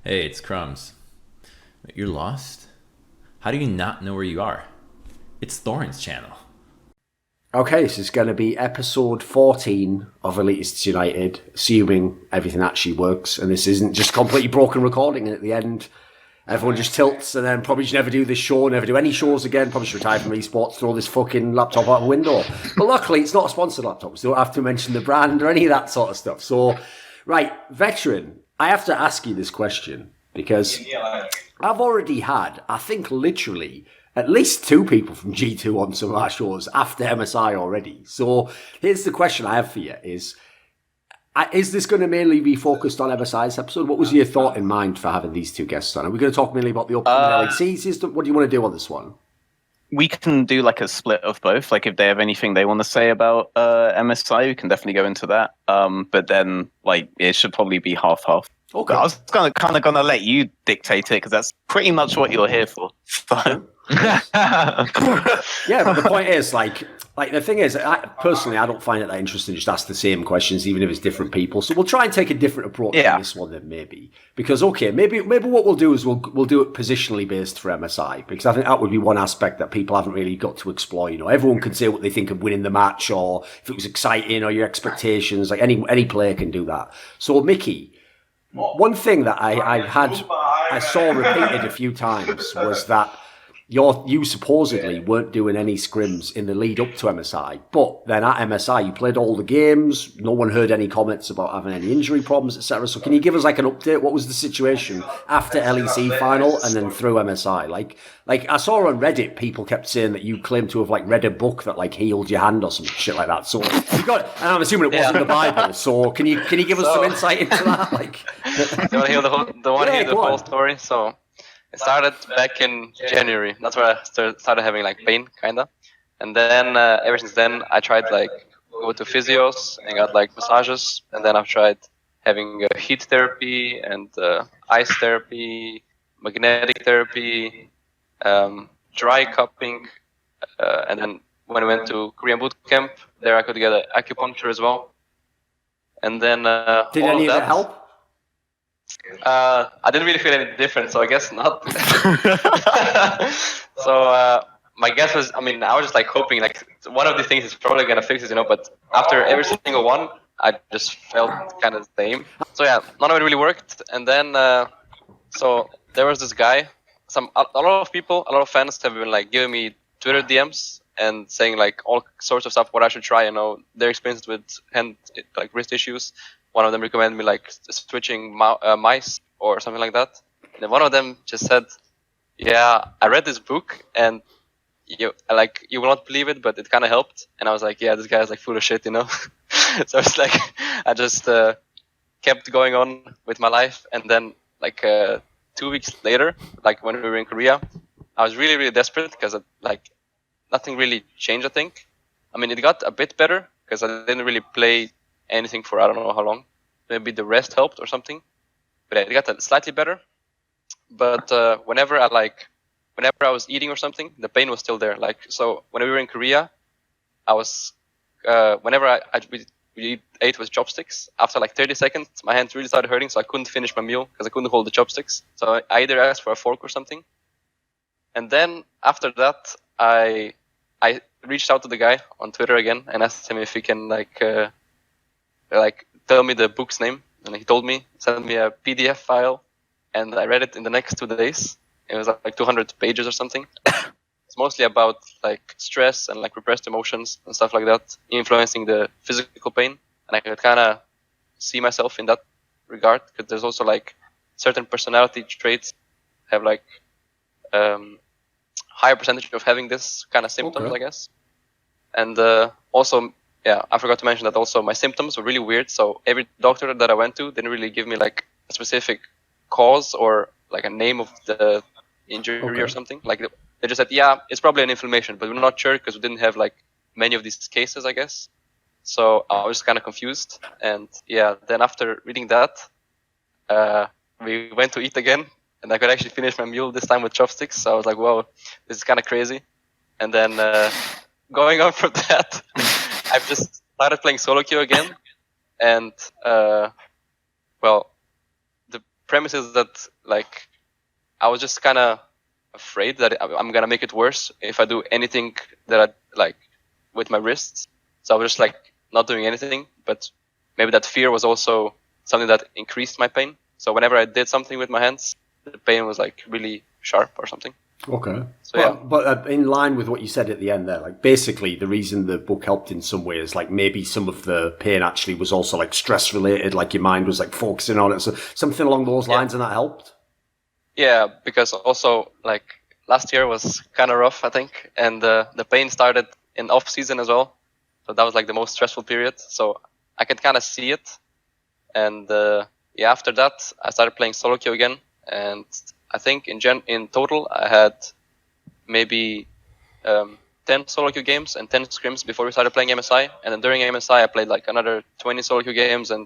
Hey, it's Crumbs. You're lost? How do you not know where you are? It's Thorin's channel. Okay, this is going to be episode 14 of Elitists United, assuming everything actually works, and this isn't just completely broken recording, and at the end, everyone just tilts, and then probably should never do this show, never do any shows again, probably should retire from esports, throw this fucking laptop out the window. But luckily, it's not a sponsored laptop, so you don't have to mention the brand or any of that sort of stuff. So, right, Veteran, I have to ask you this question, because I've already had, I think literally, at least 2 people from G2 on some of our shows after MSI already. So here's the question I have for you is this going to mainly be focused on MSI's episode? What was your thought in mind for having these 2 guests on? Are we going to talk mainly about the upcoming LECs? What do you want to do on this one? We can do like a split of both. Like if they have anything they want to say about MSI, we can definitely go into that. But then like it should probably be half-half. Okay. I was kind of gonna let you dictate it because that's pretty much what you're here for. So. Yeah, but the point is, like the thing is, personally, I don't find it that interesting to just ask the same questions, even if it's different people. So we'll try and take a different approach to this one, then maybe because maybe what we'll do is we'll do it positionally based for MSI, because I think that would be one aspect that people haven't really got to explore. You know, everyone can say what they think of winning the match, or if it was exciting, or your expectations. Like any player can do that. So Mickey. One thing that I saw repeated a few times was that you supposedly weren't doing any scrims in the lead up to MSI, but then at MSI you played all the games. No one heard any comments about having any injury problems, etc. So can you give us like an update? What was the situation after LEC final and then through MSI? Like I saw on Reddit people kept saying that you claimed to have like read a book that like healed your hand or some shit like that. So you got, and I'm assuming it wasn't the Bible. So can you give us some insight into that? Like, you want to hear the whole story? So. It started back in January. That's where I started having like pain, kinda. And then ever since then, I tried like go to physios and got like massages. And then I've tried having heat therapy and ice therapy, magnetic therapy, dry cupping. And then when I went to Korean boot camp, there I could get an acupuncture as well. And then did any of that help? I didn't really feel any difference, so I guess not. So my guess was, I was just like hoping like one of these things is probably gonna fix it, you know. But after every single one, I just felt kind of the same. So yeah, none of it really worked. And then so there was this guy. A lot of fans have been like giving me Twitter DMs and saying like all sorts of stuff what I should try. You know, their experiences with wrist issues. One of them recommended me like switching mice or something like that. And then one of them just said, "Yeah, I read this book and you will not believe it, but it kind of helped." And I was like, "Yeah, this guy is like full of shit, you know." So it's like I just kept going on with my life, and then like 2 weeks later, like when we were in Korea, I was really really desperate because like nothing really changed. I think, it got a bit better because I didn't really play anything for I don't know how long. Maybe the rest helped or something, but it got slightly better. But whenever I was eating or something, the pain was still there. Like so, when we were in Korea, I was whenever we ate with chopsticks. After like 30 seconds, my hands really started hurting, so I couldn't finish my meal because I couldn't hold the chopsticks. So I either asked for a fork or something. And then after that, I reached out to the guy on Twitter again and asked him if he can tell me the book's name, and he told me, sent me a PDF file, and I read it in the next 2 days. It was like 200 pages or something. It's mostly about like stress and like repressed emotions and stuff like that, influencing the physical pain. And I could kind of see myself in that regard, because there's also like certain personality traits have like higher percentage of having this kind of symptoms, I guess. And also, yeah, I forgot to mention that also my symptoms were really weird. So every doctor that I went to didn't really give me like a specific cause or like a name of the injury or something. Like they just said, yeah, it's probably an inflammation, but we're not sure because we didn't have like many of these cases, I guess. So I was kind of confused. And yeah, then after reading that, we went to eat again, and I could actually finish my meal this time with chopsticks. So I was like, whoa, this is kind of crazy. And then going on from that, I've just started playing solo queue again, and premise is that like I was just kind of afraid that I'm gonna make it worse if I do anything that I like with my wrists. So I was just like not doing anything, but maybe that fear was also something that increased my pain. So whenever I did something with my hands, the pain was like really sharp or something. Okay. So but in line with what you said at the end there, like basically the reason the book helped in some ways, like maybe some of the pain actually was also like stress related, like your mind was like focusing on it, so something along those lines, and that helped. Yeah, because also like last year was kind of rough, I think, and the pain started in off season as well, so that was like the most stressful period. So I could kind of see it, and after that I started playing solo queue again, and I think in total I had maybe 10 solo queue games and 10 scrims before we started playing MSI, and then during MSI I played like another 20 solo queue games and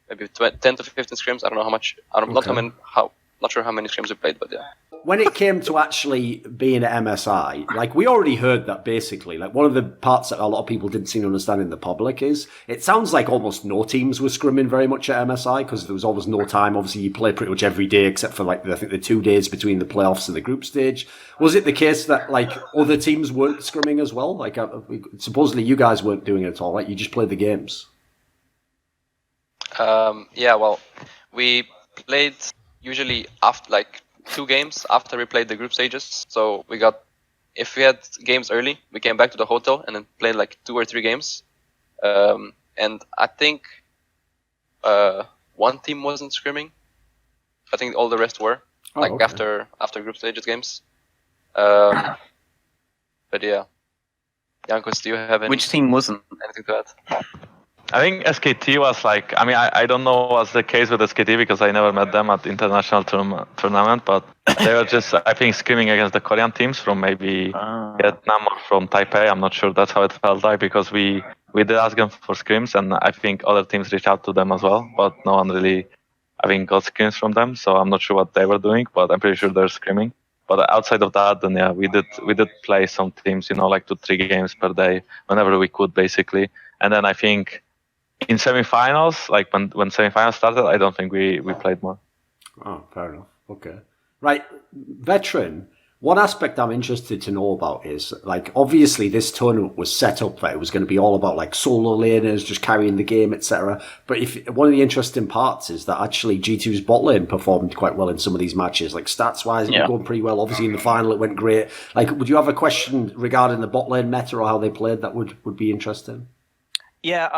maybe 10 to 15 scrims. I don't know how much. Not sure how many scrims we played, but yeah. When it came to actually being at MSI, like we already heard that basically, like one of the parts that a lot of people didn't seem to understand in the public is it sounds like almost no teams were scrimming very much at MSI because there was always no time. Obviously, you play pretty much every day except for like I think the 2 days between the playoffs and the group stage. Was it the case that like other teams weren't scrimming as well? Like supposedly you guys weren't doing it at all, right? You just played the games. Well, we played usually after like 2 games after we played the group stages. So if we had games early, we came back to the hotel and then played like 2 or 3 games. And I think one team wasn't scrimming. I think all the rest were after group stages games. But yeah, Jankos, do you have Which team wasn't? anything to add? I think SKT was like, I mean, I don't know what's the case with SKT because I never met them at international tournament, but they were just, I think, screaming against the Korean teams from maybe Vietnam or from Taipei. I'm not sure that's how it felt like because we did ask them for scrims and I think other teams reached out to them as well, but no one really, I think, got scrims from them. So I'm not sure what they were doing, but I'm pretty sure they're screaming. But outside of that, then yeah, we did play some teams, like 2-3 games per day whenever we could, basically. And then I think in semifinals, like when semifinals started, I don't think we played more. Oh, fair enough. Okay. Right. Veteran, one aspect I'm interested to know about is, like, obviously this tournament was set up that it was going to be all about, like, solo laners, just carrying the game, etc. But one of the interesting parts is that actually G2's bot lane performed quite well in some of these matches. Like, stats-wise, it was going pretty well. Obviously, in the final, it went great. Like, would you have a question regarding the bot lane meta or how they played that would be interesting? Yeah,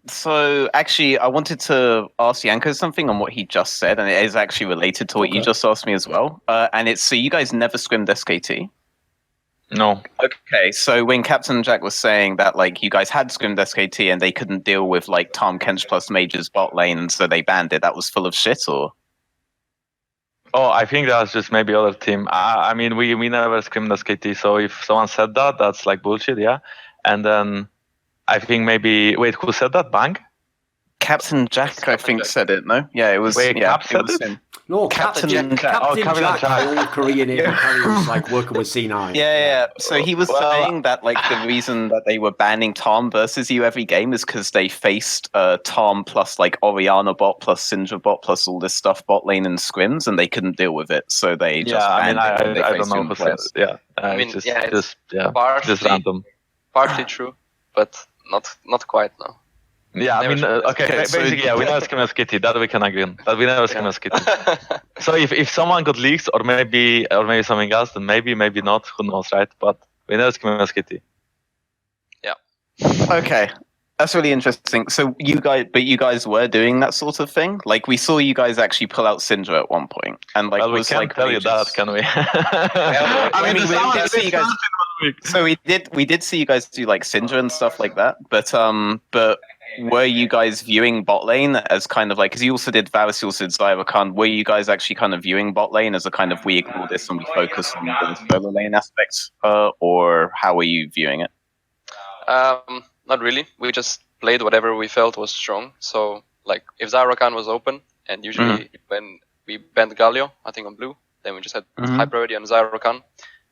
so actually I wanted to ask Jankos something on what he just said, and it is actually related to what you just asked me as well. And it's, so you guys never scrimmed SKT? No. Okay, so when Captain Jack was saying that, like, you guys had scrimmed SKT and they couldn't deal with, like, Tom Kench plus Major's bot lane, and so they banned it, that was full of shit, or? Oh, I think that was just maybe other team. I mean, we never scrimmed SKT, so if someone said that, that's, like, bullshit, yeah? And then I think maybe... Wait, who said that? Bang? Captain Jack, I think, said it, no? Yeah, it was... Wait, yeah, Cap said it? him. No, Captain Jack. Captain Jack, old Korean name, was like working with C9. Yeah. So he was saying that, like, the reason that they were banning Tom versus you every game is because they faced Tom plus, like, Orianna bot plus Syndra bot plus all this stuff bot lane and scrims, and they couldn't deal with it, so they just banned it. I don't know who said it. Yeah, I mean, just partially, random. Partly true, but not quite, no. Yeah, I mean, okay, basically, yeah, we never scrim SKT. That we can agree on. That we never scrim SKT. So if someone got leaks or maybe something else, then maybe not. Who knows, right? But we never scrim SKT. Yeah. Okay, that's really interesting. So you guys were doing that sort of thing. Like, we saw you guys actually pull out Syndra at one point, and like, well, we can't tell you that, can we? I mean, we did see you guys. So we did see you guys do like Syndra and stuff like that, but were you guys viewing bot lane as kind of like, because you also did Varus, you also did Zyrakan, were you guys actually kind of viewing bot lane as a kind of, we ignore this and we focus on the solo lane aspects, or how were you viewing it? Not really. We just played whatever we felt was strong. So, like, if Zyrakan was open, and usually when we banned Galio, I think on blue, then we just had high priority on Zyrakan.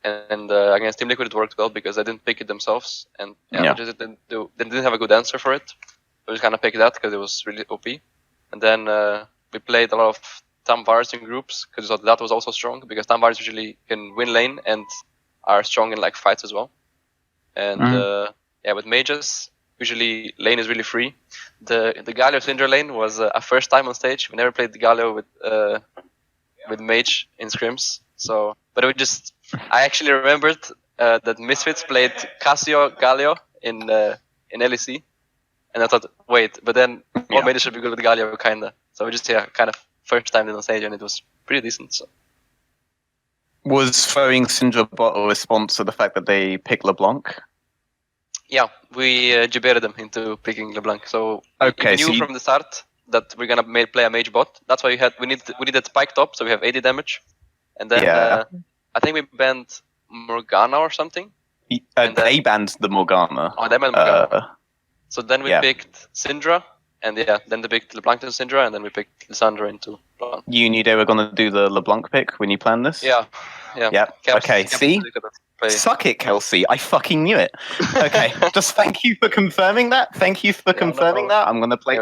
And against Team Liquid it worked well because they didn't pick it themselves, and they didn't have a good answer for it. We just kind of picked that because it was really OP. And then we played a lot of Tam Vars in groups because that was also strong because Tam Vars usually can win lane and are strong in like fights as well. And with mages, usually lane is really free. The Galio Syndra lane was a first time on stage. We never played the Galio with mage in scrims. So, but I actually remembered that Misfits played Cassio Galio in LEC, and I thought, wait, but then all mages should be good with Galio, kinda. So we just kind of first time did on stage, and it was pretty decent. So. Was throwing Syndra bot a response to the fact that they picked LeBlanc? Yeah, we debated them into picking LeBlanc. So we knew from the start that we're gonna play a mage bot. That's why we needed spike top, so we have 80 damage, and then I think we banned Morgana or something. They banned the Morgana. Oh, they banned Morgana. So then we picked Syndra, and then they picked LeBlanc and Syndra, and then we picked Lissandra into LeBlanc. You knew they were going to do the LeBlanc pick when you planned this? Yeah. Okay, see? Suck it, Kelsey. I fucking knew it. Okay, just thank you for confirming that. Thank you for confirming that. I'm going to play...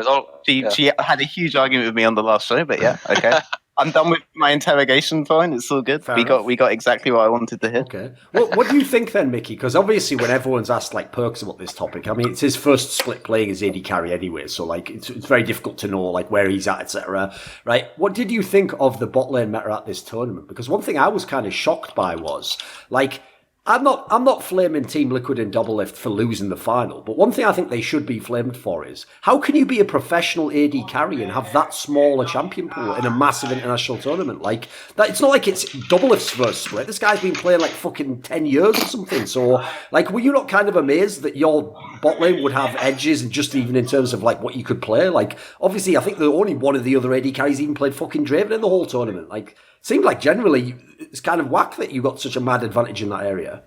She had a huge argument with me on the last show, but yeah, okay. I'm done with my interrogation point. It's all good. We got exactly what I wanted to hear. Okay. Well, what do you think then, Mickey? Because obviously, when everyone's asked like Perks about this topic, I mean, it's his first split playing as AD carry anyway, so like it's very difficult to know like where he's at, etc. Right? What did you think of the bot lane meta at this tournament? Because one thing I was kind of shocked by was like. I'm not flaming Team Liquid and Doublelift for losing the final, but one thing I think they should be flamed for is how can you be a professional AD carry and have that small a champion pool in a massive international tournament like that? It's not like it's Doublelift's first split. This guy's been playing like fucking 10 years or something. So, like, were you not kind of amazed that your bot lane would have edges and just even in terms of like what you could play? Like, obviously, I think the only one of the other AD carries even played fucking Draven in the whole tournament. Like. Seemed like generally it's kind of whack that you got such a mad advantage in that area.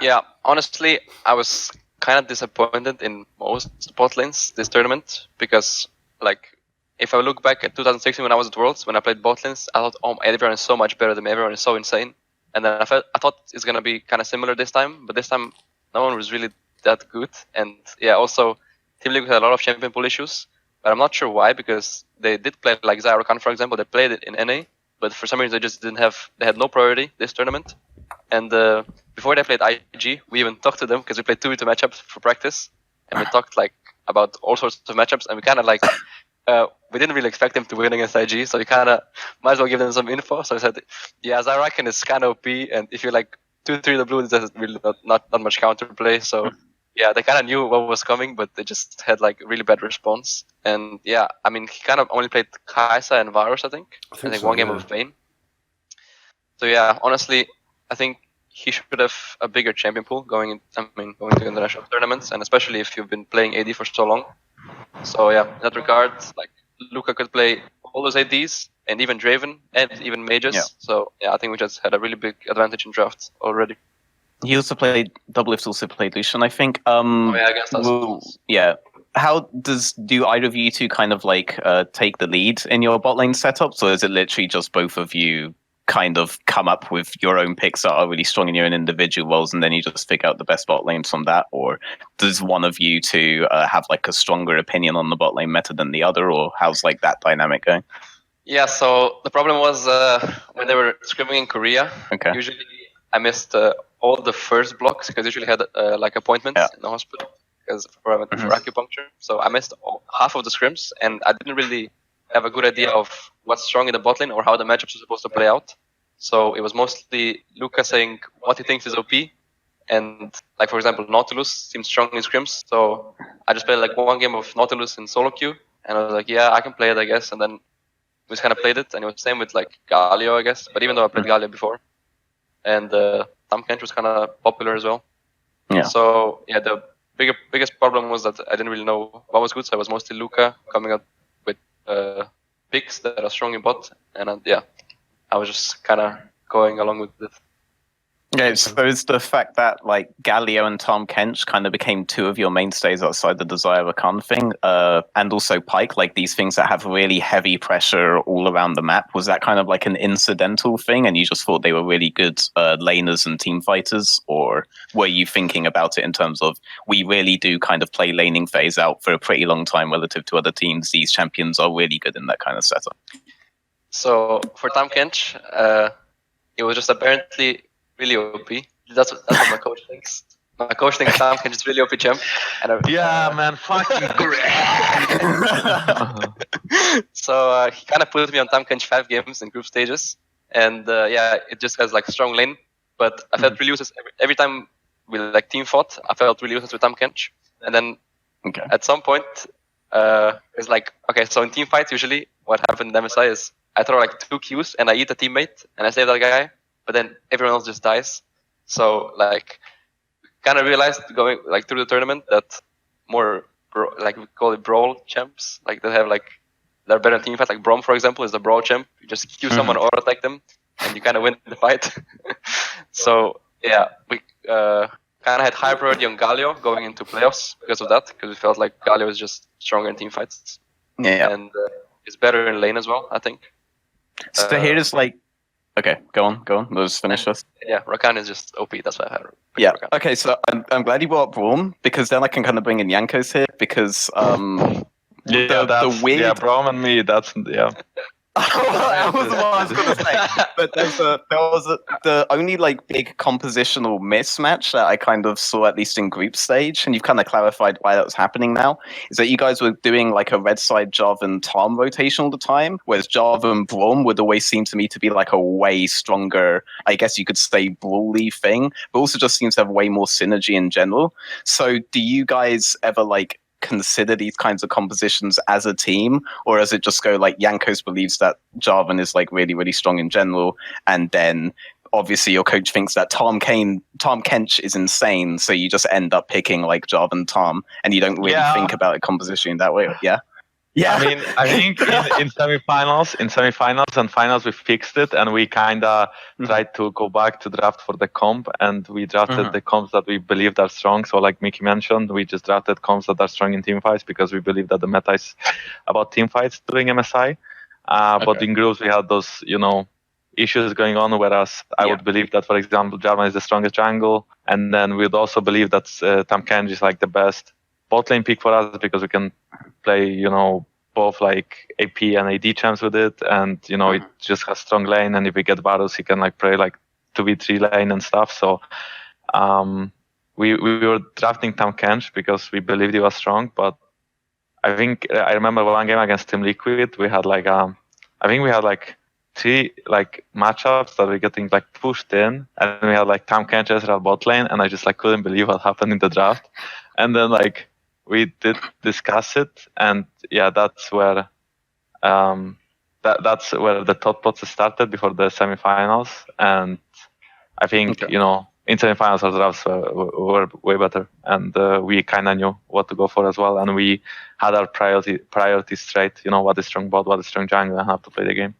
Yeah, honestly, I was kind of disappointed in most bot lanes this tournament because, like, if I look back at 2016 when I was at Worlds, when I played bot lanes, I thought, oh, everyone is so much better than me. Everyone is so insane. And then I thought it's going to be kind of similar this time, but this time no one was really that good. And yeah, also Team Liquid had a lot of champion pool issues, but I'm not sure why because they did play like Zyrokan, for example. They played it in NA. But for some reason, they just they had no priority this tournament. And before they played IG, we even talked to them because we played 2v2 matchups for practice. And we talked like about all sorts of matchups. And we kind of like, we didn't really expect them to win against IG. So we kind of might as well give them some info. So I said, yeah, Zyrokan is kind of OP. And if you like 2-3 the blue, there's really not much counterplay. So yeah, they kind of knew what was coming, but they just had like a really bad response. And yeah, I mean, he kind of only played Kai'Sa and Varus, I think one game of Vayne. So yeah, honestly, I think he should have a bigger champion pool going to international tournaments, and especially if you've been playing AD for so long. So yeah, in that regard, like Luca could play all those ADs and even Draven and even mages. Yeah. So yeah, I think we just had a really big advantage in draft already. He also played Doublelift. Also played Lucian, I think. I guess that's yeah. How do either of you two kind of like take the lead in your bot lane setups, or is it literally just both of you kind of come up with your own picks that are really strong in your own individuals, and then you just figure out the best bot lanes from that? Or does one of you two have like a stronger opinion on the bot lane meta than the other, or how's like that dynamic going? Yeah. So the problem was when they were scrimming in Korea. Okay. Usually I missed all the first blocks because I usually had like appointments in the hospital because for acupuncture. So I missed half of the scrims, and I didn't really have a good idea of what's strong in the bot lane or how the matchups are supposed to play out. So it was mostly Luca saying what he thinks is OP, and like for example Nautilus seems strong in scrims. So I just played like one game of Nautilus in solo queue, and I was like, yeah, I can play it, I guess. And then we just kind of played it, and it was the same with like Galio, I guess. But even though I played Galio before, and Tam Kench was kind of popular as well. Yeah. So yeah, the biggest problem was that I didn't really know what was good. So I was mostly Luca coming up with picks that are strong in bot, and yeah, I was just kind of going along with it. Yeah, so it's the fact that like Galio and Tom Kench kind of became two of your mainstays outside the Desire Rakan thing, and also Pyke, like these things that have really heavy pressure all around the map. Was that kind of like an incidental thing, and you just thought they were really good laners and team fighters, or were you thinking about it in terms of we really do kind of play laning phase out for a pretty long time relative to other teams? These champions are really good in that kind of setup. So for Tam Kench, it was just apparently really OP. That's what my coach thinks. My coach thinks Tam Kench is really OP champ. And man, fucking great. So he kind of put me on Tam Kench 5 games in group stages, and it just has like strong lane. But I felt really useless every time we like team fought. I felt really useless with Tam Kench, and then at some point, it's like so in team fights usually what happened in MSI is I throw like 2 Qs and I eat a teammate and I save that guy, but then everyone else just dies. So like, kind of realized going like through the tournament that more like we call it brawl champs, like they have like they're better in team fight. Like Brom, for example, is the brawl champ. You just Q someone or attack them, and you kind of win the fight. So yeah, we kind of had high priority on Galio going into playoffs because of that, because we felt like Galio is just stronger in team fights. Yeah. And is better in lane as well, I think. So here's like, okay, go on. Let's finish this. Yeah, Rakan is just OP. That's why I had. Yeah. Rakan. Okay, so I'm glad you brought up Braum, because then I can kind of bring in Jankos here, because the weird. Yeah, Braum and me. That's That was what I was going to say. But there was the only like big compositional mismatch that I kind of saw, at least in group stage, and you've kind of clarified why that was happening now, is that you guys were doing like a red side Jarvan and Tom rotation all the time, whereas Jarvan and Braum would always seem to me to be like a way stronger, I guess you could say, brawly thing, but also just seems to have way more synergy in general. So do you guys ever like consider these kinds of compositions as a team, or does it just go like Jankos believes that Jarvan is like really, really strong in general, and then obviously your coach thinks that Tom Kench is insane, so you just end up picking like Jarvan Tom, and you don't really think about a composition in that way? Yeah. I think in semifinals and finals we fixed it, and we kind of tried to go back to draft for the comp, and we drafted the comps that we believed are strong. So like Mikyx mentioned, we just drafted comps that are strong in team fights because we believe that the meta is about team fights during MSI. But in groups we had those, issues going on, whereas I would believe that, for example, Jarvan is the strongest jungle, and then we'd also believe that Tam Kench is like the best bot lane pick for us because we can play, both like AP and AD champs with it, and it just has strong lane, and if we get Varus, he can like play like 2v3 lane and stuff. So we were drafting Tam Kench because we believed he was strong, but I think I remember one game against Team Liquid, we had like I think we had like 3 like matchups that were getting like pushed in, and we had like Tam Kench Ezreal bot lane, and I just like couldn't believe what happened in the draft. And then like we did discuss it, and that's where that's where the thought process started before the semifinals. And I think in semifinals our drafts were way better, and we kind of knew what to go for as well, and we had our priorities straight. What is strong bot, what is strong jungle, and how to play the game.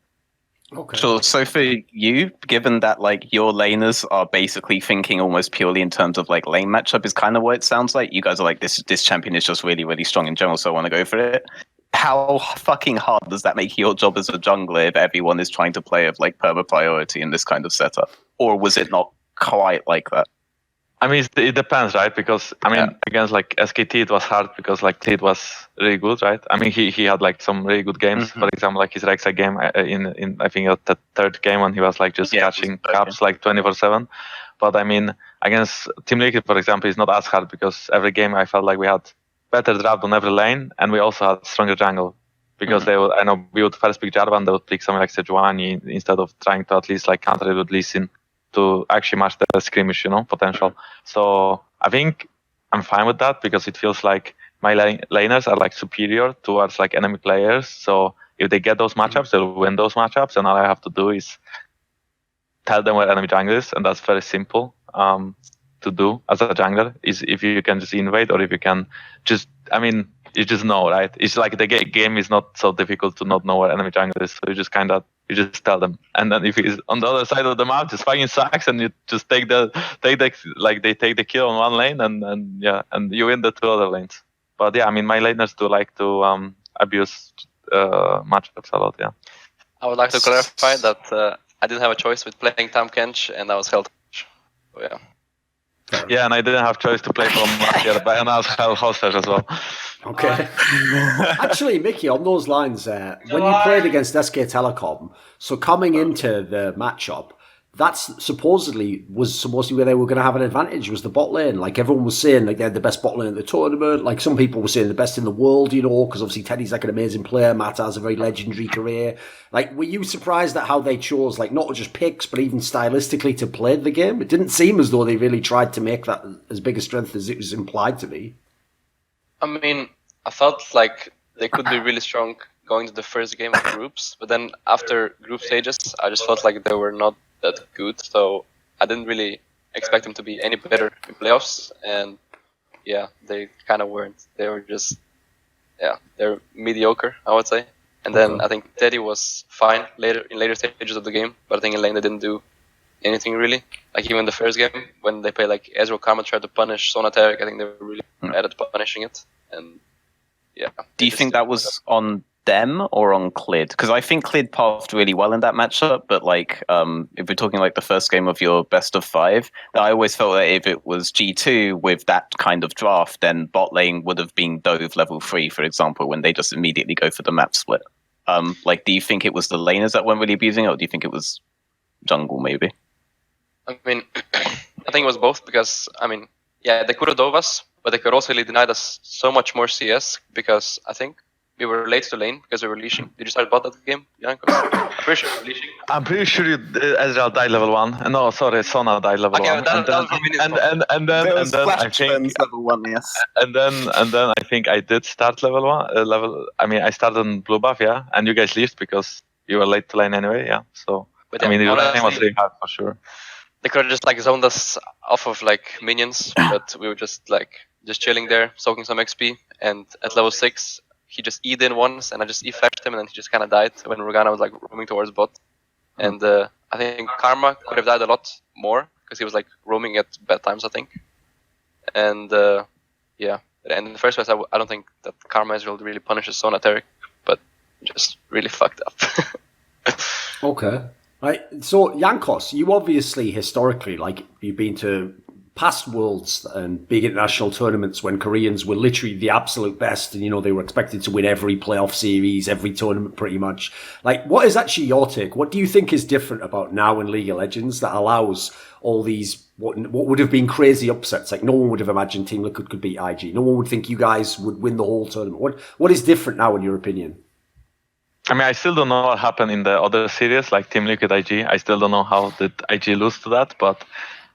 Okay. So for you, given that like your laners are basically thinking almost purely in terms of like lane matchup, is kind of what it sounds like. You guys are like, this champion is just really, really strong in general, so I want to go for it. How fucking hard does that make your job as a jungler if everyone is trying to play of like perma priority in this kind of setup? Or was it not quite like that? I mean, it depends, right? Because against like SKT, it was hard because like Teed was really good, right? I mean, he had like some really good games. For example, like his Rek'Sai game in I think the third game when he was like just catching caps like 24/7. But I mean, against Team Liquid, for example, it's not as hard because every game I felt like we had better draft on every lane, and we also had stronger jungle because we would first pick Jarvan, they would pick someone like Sejuani instead of trying to at least like counter it with Lee Sin to actually match the skirmish, potential. So I think I'm fine with that because it feels like my laners are like superior towards like enemy players. So if they get those matchups, they'll win those matchups, and all I have to do is tell them where enemy jungle is, and that's very simple to do as a jungler. Is if you can just invade, or if you can just, you just know, right? It's like the game is not so difficult to not know where enemy jungle is. So you just tell them, and then if he's on the other side of the map, just fucking sucks, and you just take the like they take the kill on one lane, and you win the 2 other lanes. But my laners do like to abuse matchups a lot. Yeah. I would like to clarify that I didn't have a choice with playing Tam Kench, and I was held. So, yeah, and I didn't have choice to play from last year, but and I was held hostage as well. Okay. Actually, Mickey, on those lines, when you played against SK Telecom, so coming into the matchup, that's supposedly was supposed to be where they were going to have an advantage, was the bot lane. Like, everyone was saying, like, they had the best bot lane in the tournament. Like, some people were saying the best in the world, you know, because obviously Teddy's like an amazing player. Matt has a very legendary career. Like, were you surprised at how they chose, like, not just picks, but even stylistically to play the game? It didn't seem as though they really tried to make that as big a strength as it was implied to be. I mean, I thought like they could be really strong going to the first game of groups, but then after group stages, I just felt like they were not that good, so I didn't really expect them to be any better in playoffs, and yeah, they kind of weren't. They were just, they're mediocre, I would say. And then I think Teddy was fine in later stages of the game, but I think in lane they didn't do anything really. Like even the first game, when they played like Ezreal Karma tried to punish Sonateric, I think they were really bad at punishing it. And yeah. Do you think that was on them or on Clid? Because I think Clid pathed really well in that matchup, but like if we're talking like the first game of your best of 5, I always felt that if it was G2 with that kind of draft, then bot lane would have been Dove level 3, for example, when they just immediately go for the map split. Like, do you think it was the laners that weren't really abusing it, or do you think it was jungle maybe? I mean, I think it was both, because, I mean, yeah, they could have dove us, but they could also really denied us so much more CS, because I think we were late to lane because we were leashing. Did you start bot that game, Jankos? I'm pretty sure you were leashing. I'm pretty sure Ezreal died level 1. No, sorry, Sona died level 1. And then I think level 1, yes. And then I think I did start level 1. I started on blue buff, yeah, and you guys left because you were late to lane anyway, yeah. So but I mean, the lane was really hard for sure. They could have just like zoned us off of like minions, but we were just chilling there, soaking some XP. And at level 6, he just E'd in once, and I just E-flashed him, and then he just kind of died when Morgana was like roaming towards bot. And I think Karma could have died a lot more because he was like roaming at bad times, I think. And yeah, and in the first place, I don't think that Karma Ezreal really punishes Sonateric, but just really fucked up. Okay. Right, so Jankos, you obviously historically, like, you've been to past worlds and big international tournaments when Koreans were literally the absolute best, and you know they were expected to win every playoff series, every tournament pretty much. Like, what is actually your take? What do you think is different about now in League of Legends that allows all these what would have been crazy upsets? Like, no one would have imagined Team Liquid could beat IG. No one would think you guys would win the whole tournament. What is different now in your opinion? I mean, I still don't know what happened in the other series, like Team Liquid IG. I still don't know how did IG lose to that, but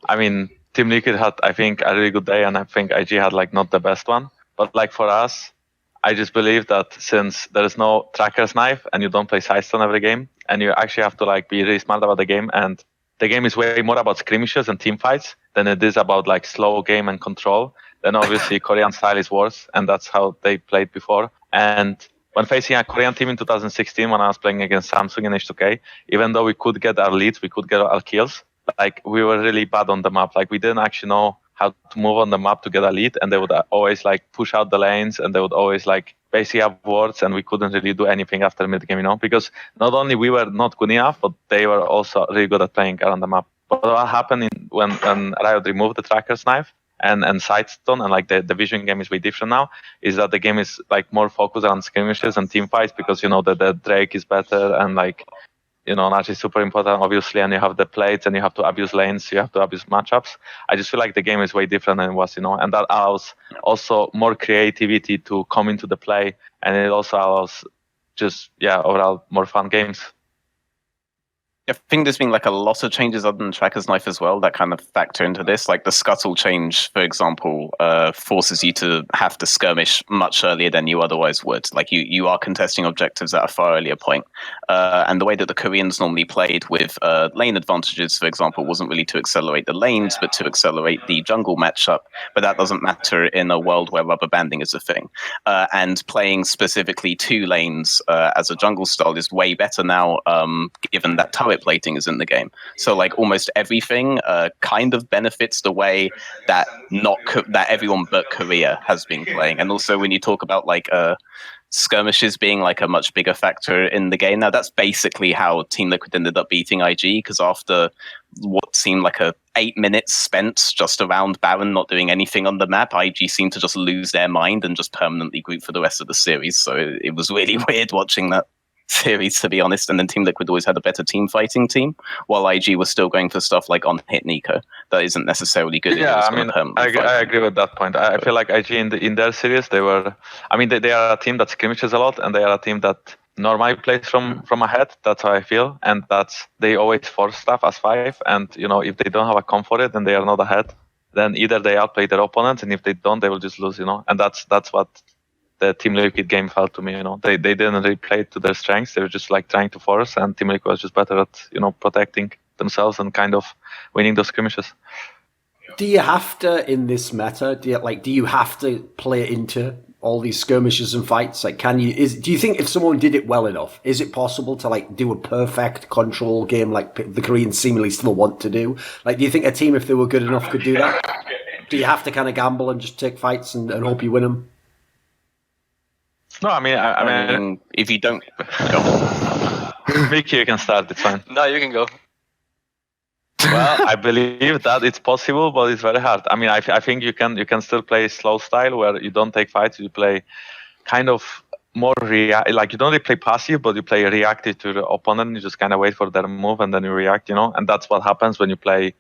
I mean, Team Liquid had, I think, a really good day, and I think IG had like not the best one. But like for us, I just believe that since there is no tracker's knife and you don't play Sidestone every game, and you actually have to like be really smart about the game, and the game is way more about skirmishes and team fights than it is about like slow game and control, then obviously Korean style is worse, and that's how they played before. And when facing a Korean team in 2016, when I was playing against Samsung in H2K, even though we could get our leads, we could get our kills, like we were really bad on the map. Like we didn't actually know how to move on the map to get a lead, and they would always like push out the lanes, and they would always like basically have wards, and we couldn't really do anything after mid game, you know, because not only we were not good enough, but they were also really good at playing around the map. But what happened when Riot removed the tracker's knife and Sidestone, and like the vision game is way different now, is that the game is like more focused on skirmishes and team fights, because you know that the Drake is better, and like, you know, Nash is super important, obviously, and you have the plates, and you have to abuse lanes, you have to abuse matchups. I just feel like the game is way different than it was, you know, and that allows also more creativity to come into the play, and it also allows just, yeah, overall more fun games. I think there's been like a lot of changes other than Tracker's Knife as well that kind of factor into this. Like the Scuttle change, for example, forces you to have to skirmish much earlier than you otherwise would. Like you are contesting objectives at a far earlier point. And the way that the Koreans normally played with lane advantages, for example, wasn't really to accelerate the lanes, but to accelerate the jungle matchup. But that doesn't matter in a world where rubber banding is a thing. And playing specifically 2 lanes as a jungle style is way better now, given that turret plating is in the game. So like almost everything kind of benefits the way that that everyone but Korea has been playing. And also when you talk about like skirmishes being like a much bigger factor in the game. Now that's basically how Team Liquid ended up beating IG, because after what seemed like 8 minutes spent just around Baron not doing anything on the map, IG seemed to just lose their mind and just permanently group for the rest of the series. So it was really weird watching that series, to be honest. And then Team Liquid always had a better team fighting team, while IG was still going for stuff like on hit Nico. That isn't necessarily good. Yeah, I mean, I agree with that point. I feel like IG in their series, they are a team that skirmishes a lot, and they are a team that normally plays from ahead. That's how I feel, and they always force stuff as 5. And if they don't have a comp for it and they are not ahead, then either they outplay their opponents, and if they don't, they will just lose. And that's what the Team Liquid game felt to me. They didn't really play to their strengths. They were just like trying to force, and Team Liquid was just better at protecting themselves and kind of winning those skirmishes. Do you have to, in this meta, do you have to play into all these skirmishes and fights? Like, do you think if someone did it well enough, is it possible to do a perfect control game like the Koreans seemingly still want to do? Like, do you think a team, if they were good enough, could do that? Do you have to kind of gamble and just take fights and hope you win them? No, I mean, if you don't, Mickey, you can start. It's fine. No, you can go. Well, I believe that it's possible, but it's very hard. I mean, I think you can still play slow style where you don't take fights. You play kind of more you don't really play passive, but you play reactive to the opponent. You just kind of wait for their move and then you react. And that's what happens when you play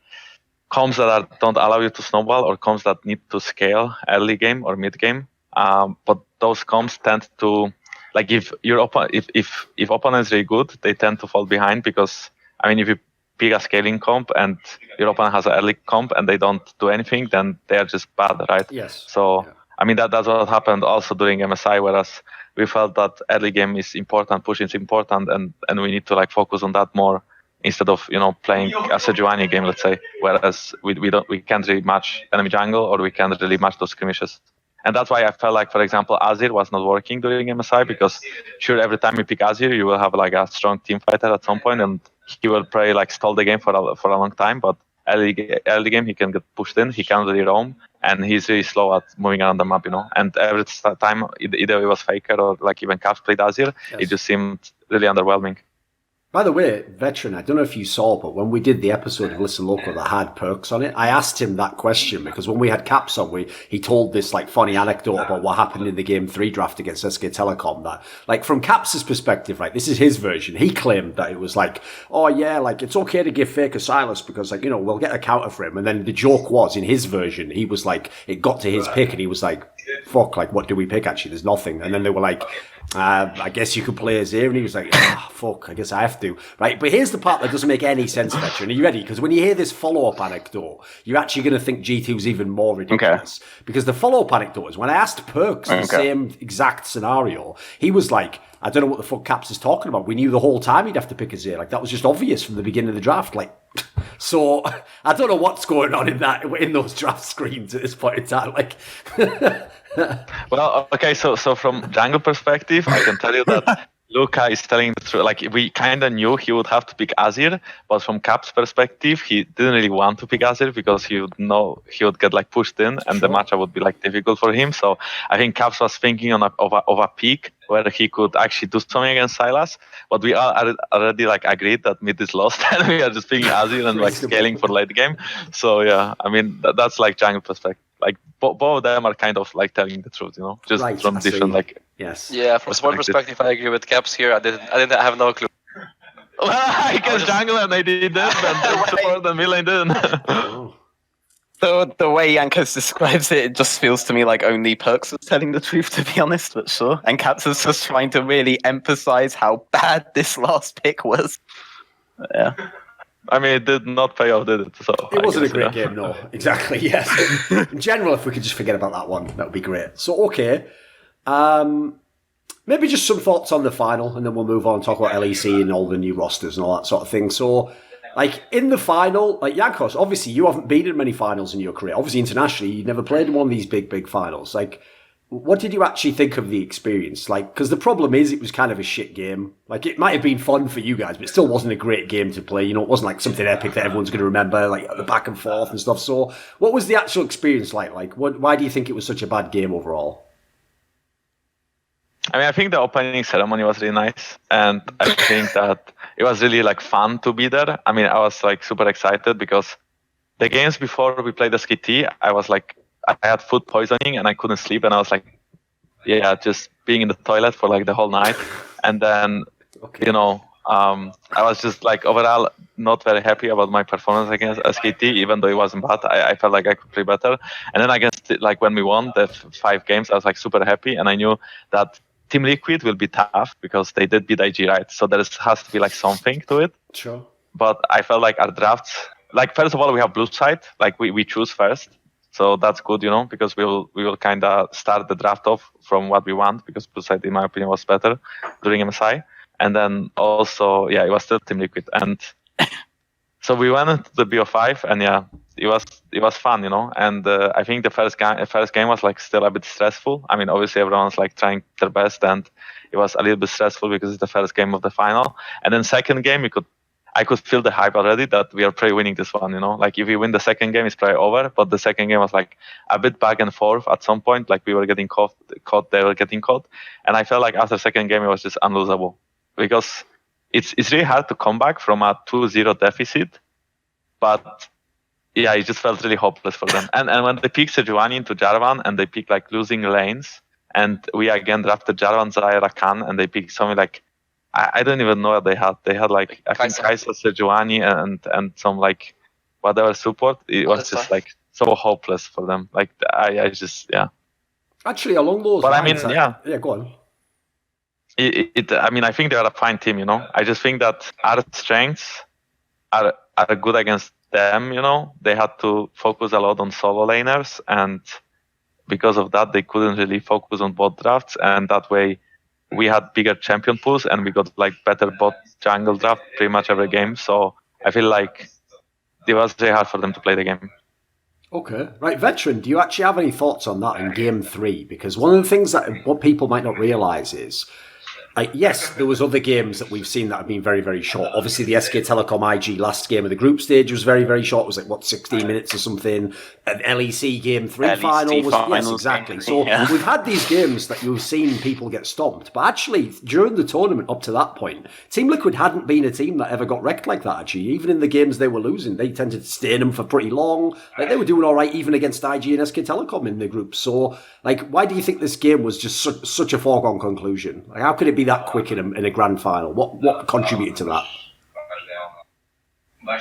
comps that don't allow you to snowball, or comps that need to scale early game or mid game. But those comps tend to, if opponent is really good, they tend to fall behind, because if you pick a scaling comp and your opponent has an early comp and they don't do anything, then they are just bad, right? Yes. So that's what happened also during MSI, whereas we felt that early game is important, pushing is important, and we need to focus on that more instead of playing a Sejuani game, let's say, whereas we can't really match enemy jungle, or we can't really match those skirmishes. And that's why I felt like, for example, Azir was not working during MSI, because sure, every time you pick Azir, you will have a strong team fighter at some point, and he will probably stall the game for a long time. But early game, he can get pushed in, he can't really roam, and he's really slow at moving around the map, And every time, either it was Faker or even Caps played Azir, yes, it just seemed really underwhelming. By the way, Veteran, I don't know if you saw, but when we did the episode of Listen Local that had perks on it, I asked him that question, because when we had Caps on, he told this funny anecdote about what happened in the Game 3 draft against SK Telecom, that from Caps' perspective, this is his version. He claimed that it was oh yeah, it's okay to give Faker Silas because we'll get a counter for him. And then the joke was, in his version, he was it got to his pick and he was fuck, what do we pick actually? There's nothing. And then they were I guess you could play Azir, and he was fuck, I guess I have to. Right, but here's the part that doesn't make any sense, Veteran. Are you ready? Because when you hear this follow-up anecdote, you're actually going to think G2's even more ridiculous. Okay. Because the follow-up anecdote is, when I asked Perks the same exact scenario, he was I don't know what the fuck Caps is talking about. We knew the whole time he'd have to pick Azir. That was just obvious from the beginning of the draft. So I don't know what's going on in those draft screens at this point in time. Well, okay, so from jungle perspective, I can tell you that Luca is telling the truth. We kind of knew he would have to pick Azir, but from Cap's perspective, he didn't really want to pick Azir because he would know he would get pushed in, and the matchup would be difficult for him. So I think Caps was thinking of a pick where he could actually do something against Silas, but we are already agreed that mid is lost, and we are just picking Azir and scaling for late game. So yeah, that's jungle perspective. Both of them are kind of telling the truth, just right, from different yes. Yeah, from sport perspective, I agree with Caps here. I didn't have no clue. I guess jungle and they did that, and support and Milan didn't. So the way Jankos describes it, it just feels to me like only Perks was telling the truth, to be honest, but sure. And Caps is just trying to really emphasize how bad this last pick was. Yeah. It did not pay off, did it? So it wasn't a great game, no. Exactly, yes. In general, if we could just forget about that one, that would be great. So, okay. Maybe just some thoughts on the final, and then we'll move on and talk about LEC and all the new rosters and all that sort of thing. So, in the final, Jankos, obviously you haven't been in many finals in your career. Obviously, internationally, you never played in one of these big finals. What did you actually think of the experience? Because the problem is, it was kind of a shit game. It might have been fun for you guys, but it still wasn't a great game to play. It wasn't something epic that everyone's going to remember, the back and forth and stuff. So, what was the actual experience like? Why do you think it was such a bad game overall? I mean, I think the opening ceremony was really nice, and I think that it was really like fun to be there. I mean, I was like super excited because the games before we played the SKT, I was like, I had food poisoning and I couldn't sleep, and I was like, yeah, just being in the toilet for like the whole night, and then Okay. you know, I was just like overall not very happy about my performance against SKT, even though it wasn't bad. I felt like I could play better, and then against like when we won the 5 games, I was like super happy, and I knew that Team Liquid will be tough because they did beat IG, right? So there has to be like something to it. Sure. But I felt like our drafts, like first of all, we have blue side, like we choose first. So that's good, you know, because we will kind of start the draft off from what we want, because blue side, in my opinion, was better during MSI. And then also, yeah, it was still Team Liquid. And so we went into the BO5, and yeah, it was fun, you know. And I think the first game was like still a bit stressful. I mean, obviously everyone's like trying their best, and it was a little bit stressful because it's the first game of the final. And then second game, I could feel the hype already that we are probably winning this one, you know. Like if we win the second game, it's probably over. But the second game was like a bit back and forth at some point. Like we were getting caught, they were getting caught. And I felt like after second game, it was just unlosable. Because it's really hard to come back from a 2-0 deficit. But yeah, it just felt really hopeless for them. And when they picked Sejuani into Jarvan, and they picked like losing lanes, and we again drafted Jarvan, Zaya, Rakan, and they picked something like, I don't even know what they had. They had like, I think Kai'Sa, Sejuani, and some like whatever support. It was just like so hopeless for them. Like I just, yeah. Actually, along those lines, I mean, yeah, go on. I mean, I think they are a fine team, you know. I just think that our strengths are good against them, you know. They had to focus a lot on solo laners, and because of that, they couldn't really focus on bot drafts, and that way we had bigger champion pools, and we got like better bot jungle draft pretty much every game. So I feel like it was very hard for them to play the game. Okay. Right, Veteran, do you actually have any thoughts on that in Game 3? Because one of the things that what people might not realise is, yes, there was other games that we've seen that have been very, very short. Obviously, the SK Telecom IG last game of the group stage was very, very short. It was like, 16 minutes or something. An LEC Game 3 LEC final was... Yes, finals exactly. game, So yeah. we've had these games that you've seen people get stomped. But actually, during the tournament up to that point, Team Liquid hadn't been a team that ever got wrecked like that, actually. Even in the games they were losing, they tended to stay in them for pretty long. Like, they were doing all right even against IG and SK Telecom in the group. So, like, why do you think this game was just such a foregone conclusion? Like, how could it be that quick in a grand final? What contributed to that?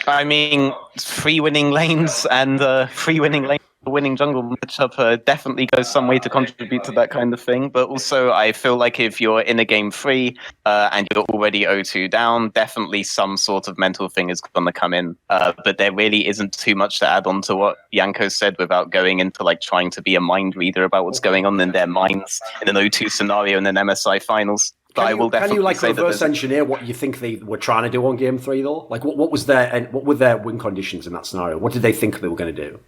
I mean, 3 winning lanes and 3 winning lanes, winning jungle matchup definitely goes some way to contribute to that kind of thing. But also, I feel like if you're in a game 3 and you're already 0-2 down, definitely some sort of mental thing is going to come in. But there really isn't too much to add on to what Jankos said without going into like trying to be a mind reader about what's going on in their minds in an 0-2 scenario in an MSI finals. But I will definitely can you like say reverse engineer what you think they were trying to do on Game 3 though? Like what were their win conditions in that scenario? What did they think they were going to do?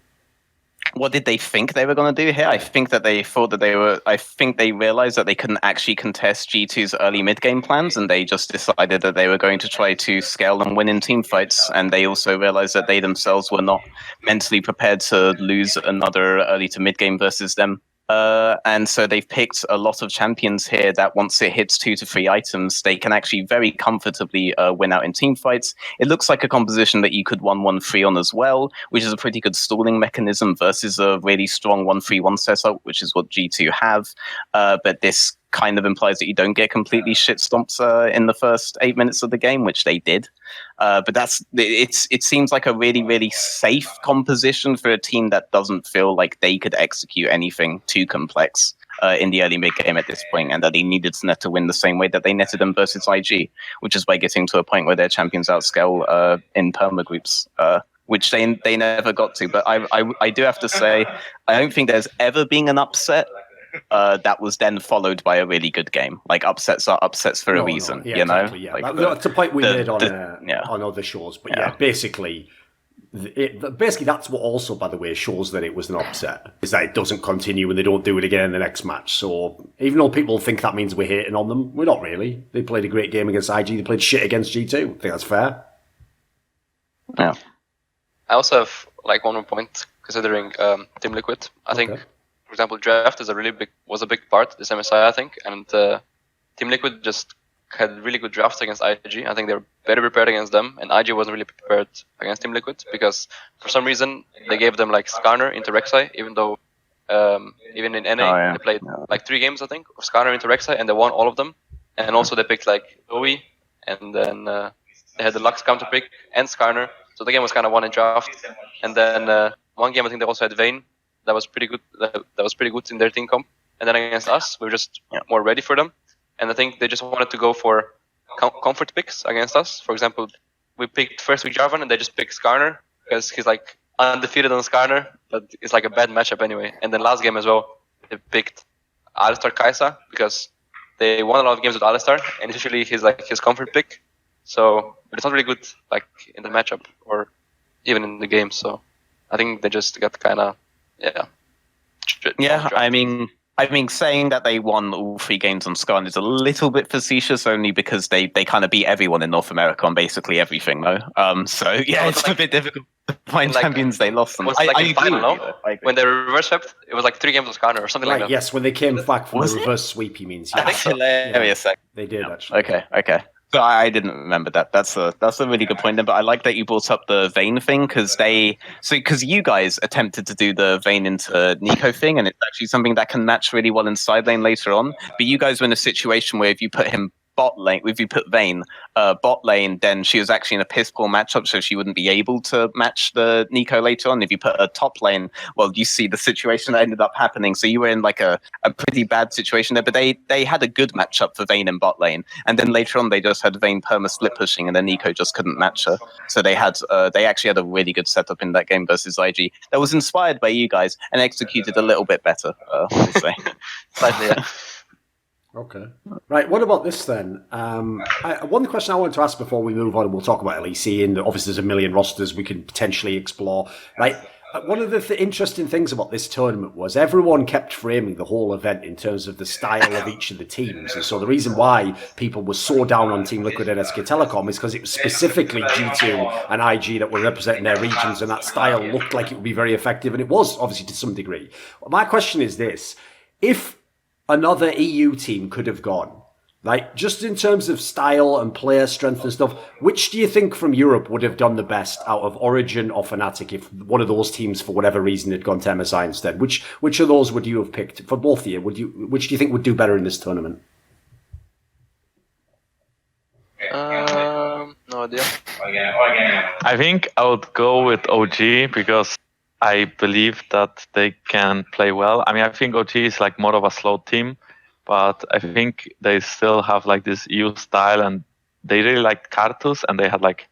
What did they think they were going to do here? I think that they thought that I think they realized that they couldn't actually contest G2's early mid-game plans, and they just decided that they were going to try to scale and win in team fights. And they also realized that they themselves were not mentally prepared to lose another early to mid-game versus them. And so they've picked a lot of champions here that once it hits 2 to 3 items, they can actually very comfortably win out in team fights. It looks like a composition that you could 1-1-3 on as well, which is a pretty good stalling mechanism versus a really strong 1-3-1 setup, which is what G2 have. But this kind of implies that you don't get completely shit stomped in the first 8 minutes of the game, which they did. But it seems like a really, really safe composition for a team that doesn't feel like they could execute anything too complex in the early mid-game at this point, and that they needed to net to win the same way that they netted them versus IG, which is by getting to a point where their champions outscale in perma groups. Which they never got to. But I do have to say, I don't think there's ever been an upset that was then followed by a really good game. Like upsets are upsets for a reason, yeah, you know. Exactly, yeah. Like that's a point we made on other shows. But yeah, basically that's what also, by the way, shows that it was an upset, is that it doesn't continue and they don't do it again in the next match. So even though people think that means we're hating on them, we're not really. They played a great game against IG. They played shit against G2. I think that's fair. Yeah. I also have like one more point considering Team Liquid. I think for example, draft was a big part this MSI, I think, and Team Liquid just had really good drafts against IG. I think they were better prepared against them, and IG wasn't really prepared against Team Liquid because for some reason they gave them like Skarner into Rek'Sai, even though even in NA they played like 3 games I think of Skarner into Rek'Sai and they won all of them, and also they picked like Zoe, and then they had the Lux counter pick and Skarner, so the game was kind of won in draft. And then one game I think they also had Vayne that was pretty good. That was pretty good in their team comp, and then against us we were just more ready for them. And I think they just wanted to go for comfort picks against us. For example, we picked first week Jarvan, and they just picked Skarner because he's like undefeated on Skarner, but it's like a bad matchup anyway. And then last game as well, they picked Alistar Kai'Sa because they won a lot of games with Alistar, and it's usually his comfort pick. So, but it's not really good like in the matchup or even in the game. So, I think they just got kind of I mean, saying that they won all 3 games on Skarn is a little bit facetious, only because they kind of beat everyone in North America on basically everything, though. So yeah, it's a bit difficult to find champions they lost. Was like in final, no? When they reverse swept, it was like 3 games of Skarner or something like that. Yes, when they came back from the reverse sweep, he means. I think hilarious. They did actually. Okay. So I didn't remember that. That's a really good point. But I like that you brought up the Vayne thing because you guys attempted to do the Vayne into Neeko thing, and it's actually something that can match really well in side lane later on. But you guys were in a situation where if you put him bot lane, if you put Vayne bot lane, then she was actually in a piss poor matchup, so she wouldn't be able to match the Neeko later on. If you put her top lane, well, you see the situation that ended up happening. So you were in like a pretty bad situation there, but they had a good matchup for Vayne in bot lane, and then later on they just had Vayne perma split pushing, and then Neeko just couldn't match her. So they actually had a really good setup in that game versus IG that was inspired by you guys and executed a little bit better, I would say. Slightly, yeah. Okay. Right, what about this then? One question I wanted to ask before we move on, and we'll talk about LEC, and obviously there's a million rosters we can potentially explore. Right, one of the interesting things about this tournament was everyone kept framing the whole event in terms of the style of each of the teams. And so the reason why people were so down on Team Liquid and SK Telecom is because it was specifically G2 and IG that were representing their regions, and that style looked like it would be very effective, and it was, obviously, to some degree. My question is this: if another EU team could have gone, like just in terms of style and player strength and stuff, which do you think from Europe would have done the best out of Origin or Fnatic if one of those teams for whatever reason had gone to MSI instead? Which of those would you have picked for both of you? Which do you think would do better in this tournament? No idea. I think I would go with OG because I believe that they can play well. I mean, I think OG is like more of a slow team, but I think they still have like this EU style, and they really like Karthus, and they had like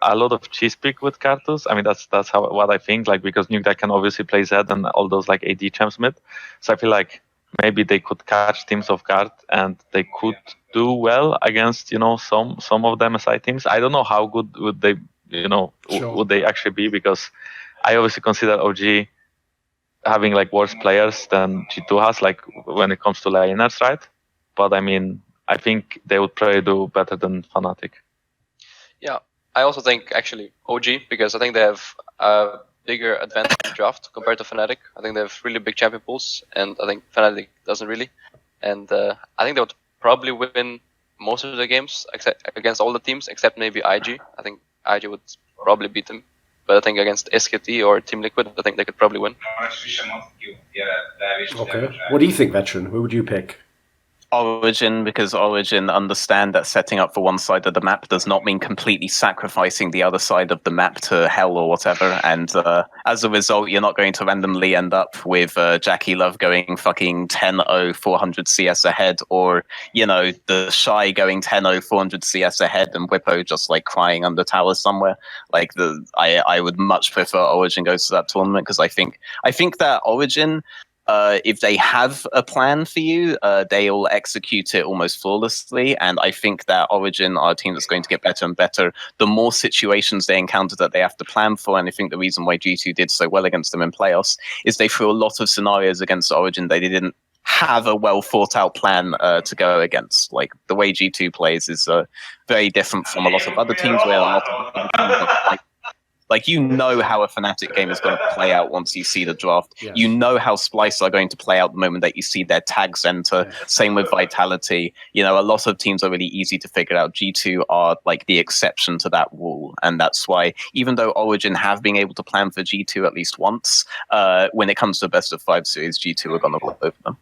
a lot of cheese pick with Karthus. I mean, that's what I think, like, because Nuke can obviously play Zed and all those like AD champs mid. So I feel like maybe they could catch teams off guard, and they could do well against, some of the MSI teams. I don't know how good would they, would they actually be, because I obviously consider OG having like worse players than G2 has, like when it comes to laners, right? But I mean, I think they would probably do better than Fnatic. Yeah, I also think actually OG, because I think they have a bigger advantage in draft compared to Fnatic. I think they have really big champion pools, and I think Fnatic doesn't really. And I think they would probably win most of the games against all the teams except maybe IG. I think IG would probably beat them. But I think against SKT or Team Liquid, I think they could probably win. Okay. What do you think, Veteran? Who would you pick? Origin, because Origin understand that setting up for one side of the map does not mean completely sacrificing the other side of the map to hell or whatever, and as a result you're not going to randomly end up with Jackie Love going fucking 10-0 400 CS ahead, or the Shy going 10-0 400 CS ahead and Whippo just like crying under towers somewhere. Like I would much prefer Origin goes to that tournament, because I think that Origin, if they have a plan for you, they'll execute it almost flawlessly. And I think that Origin are a team that's going to get better and better the more situations they encounter that they have to plan for. And I think the reason why G2 did so well against them in playoffs is they threw a lot of scenarios against Origin they didn't have a well thought out plan to go against. Like the way G2 plays is very different from a lot of other teams, where a lot of other teams Like, you know how a Fnatic game is going to play out once you see the draft. Yes. You know how Splice are going to play out the moment that you see their tags enter. Yeah. Same with Vitality. You know, a lot of teams are really easy to figure out. G2 are like the exception to that rule. And that's why, even though Origin have been able to plan for G2 at least once, when it comes to a best of 5 series, G2 are going to blow over them.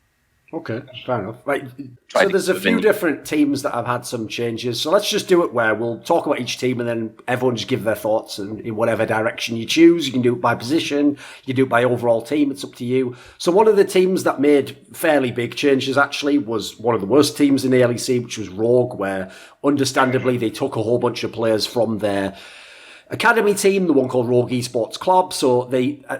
Okay, fair enough. Right. So there's a few different teams that have had some changes. So let's just do it where we'll talk about each team and then everyone just give their thoughts in whatever direction you choose. You can do it by position, you can do it by overall team, it's up to you. So one of the teams that made fairly big changes actually was one of the worst teams in the LEC, which was Rogue, where understandably they took a whole bunch of players from their academy team, the one called Rogue Esports Club. So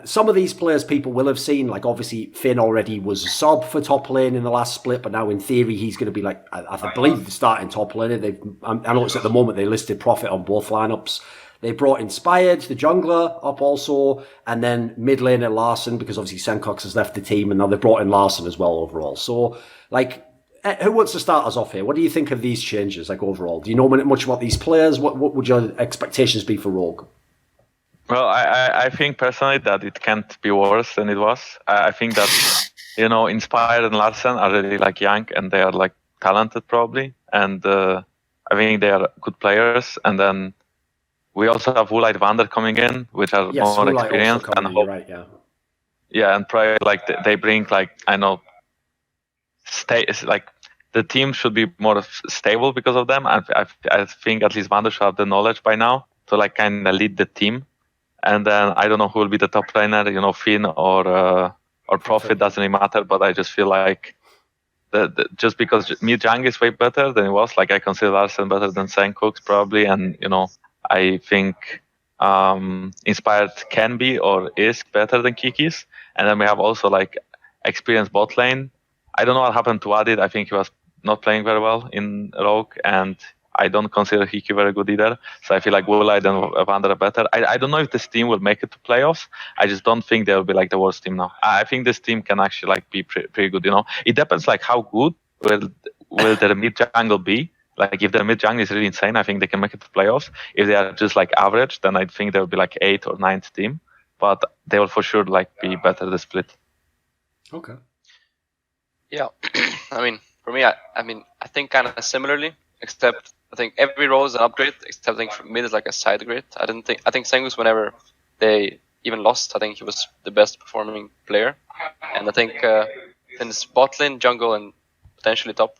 some of these players people will have seen, like obviously Finn already was a sub for top lane in the last split, but now in theory he's going to be like, I believe, the starting top laner. I know it's at the moment they listed Profit on both lineups. They brought Inspired, the jungler, up also, and then mid laner Larson, because obviously Jankos has left the team, and now they brought in Larson as well overall. So, like, who wants to start us off here? What do you think of these changes, like, overall? Do you know much about these players? What would your expectations be for Rogue? Well, I think personally that it can't be worse than it was. I think that, you know, Inspired and Larsen are really, like, young, and they are, like, talented probably. And I think they are good players. And then we also have woolite Vander coming in, which are more experienced. And right, yeah. Yeah, and probably, like, they bring, like, I know, like, the team should be more stable because of them. I think at least Vander should have the knowledge by now to, like, kind of lead the team. And then I don't know who will be the top trainer, you know, Finn or Profit, doesn't really matter. But I just feel like just because mid-jung is way better than it was, like, I consider Larsen better than Jankos probably. And, you know, I think Inspired can be or is better than Kikis. And then we have also, like, experienced bot lane. I don't know what happened to Adit. I think he was not playing very well in Rogue, and I don't consider Hiki very good either. So I feel like woolite and Vander are better. I don't know if this team will make it to playoffs. I just don't think they'll be, like, the worst team now. I think this team can actually, like, be pretty good, you know. It depends, like, how good will their mid-jungle be. Like, if their mid-jungle is really insane, I think they can make it to playoffs. If they are just, like, average, then I think they'll be, like, 8th or 9th team. But they will for sure, like, be better the split. Okay. Yeah, I mean, for me, I think kind of similarly, except I think every role is an upgrade, except I think mid is like a side upgrade. I think Sengus, whenever they even lost, I think he was the best performing player. And I think Finn's bot lane, jungle, and potentially top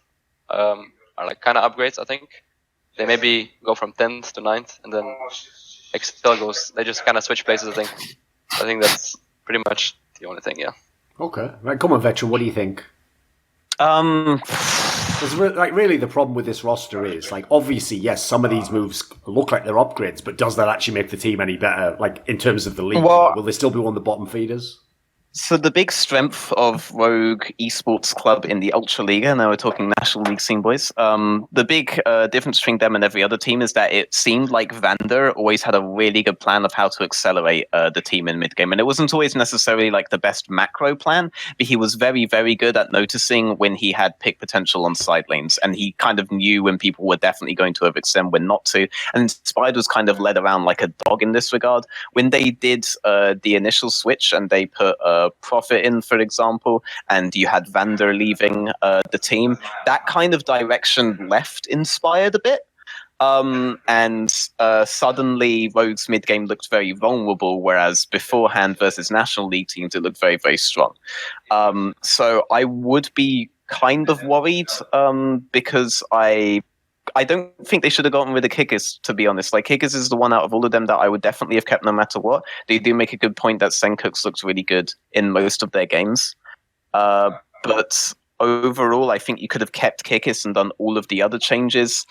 are like kind of upgrades, I think. They maybe go from 10th to 9th, and then Excel goes, they just kind of switch places, I think. I think that's pretty much the only thing, yeah. Okay. Right, come on, Veteran, what do you think? Because, like, really the problem with this roster is, like, obviously, yes, some of these moves look like they're upgrades, but does that actually make the team any better, like, in terms of the league? Well, will they still be one of the bottom feeders? So the big strength of Rogue Esports Club in the Ultra League, now we're talking National League scene, boys, the big difference between them and every other team is that it seemed like Vander always had a really good plan of how to accelerate the team in mid-game. And it wasn't always necessarily, like, the best macro plan, but he was very, very good at noticing when he had pick potential on side lanes. And he kind of knew when people were definitely going to overextend, when not to. And Inspired was kind of led around like a dog in this regard. When they did the initial switch and they put Profit in, for example, and you had Vander leaving the team, that kind of direction left Inspired a bit. And suddenly Rogue's mid-game looked very vulnerable, whereas beforehand versus National League teams, it looked very, very strong. So I would be kind of worried because I don't think they should have gotten rid of Kickers, to be honest. Like, Kickers is the one out of all of them that I would definitely have kept no matter what. They do make a good point that Jankos looks really good in most of their games. But overall, I think you could have kept Kickers and done all of the other changes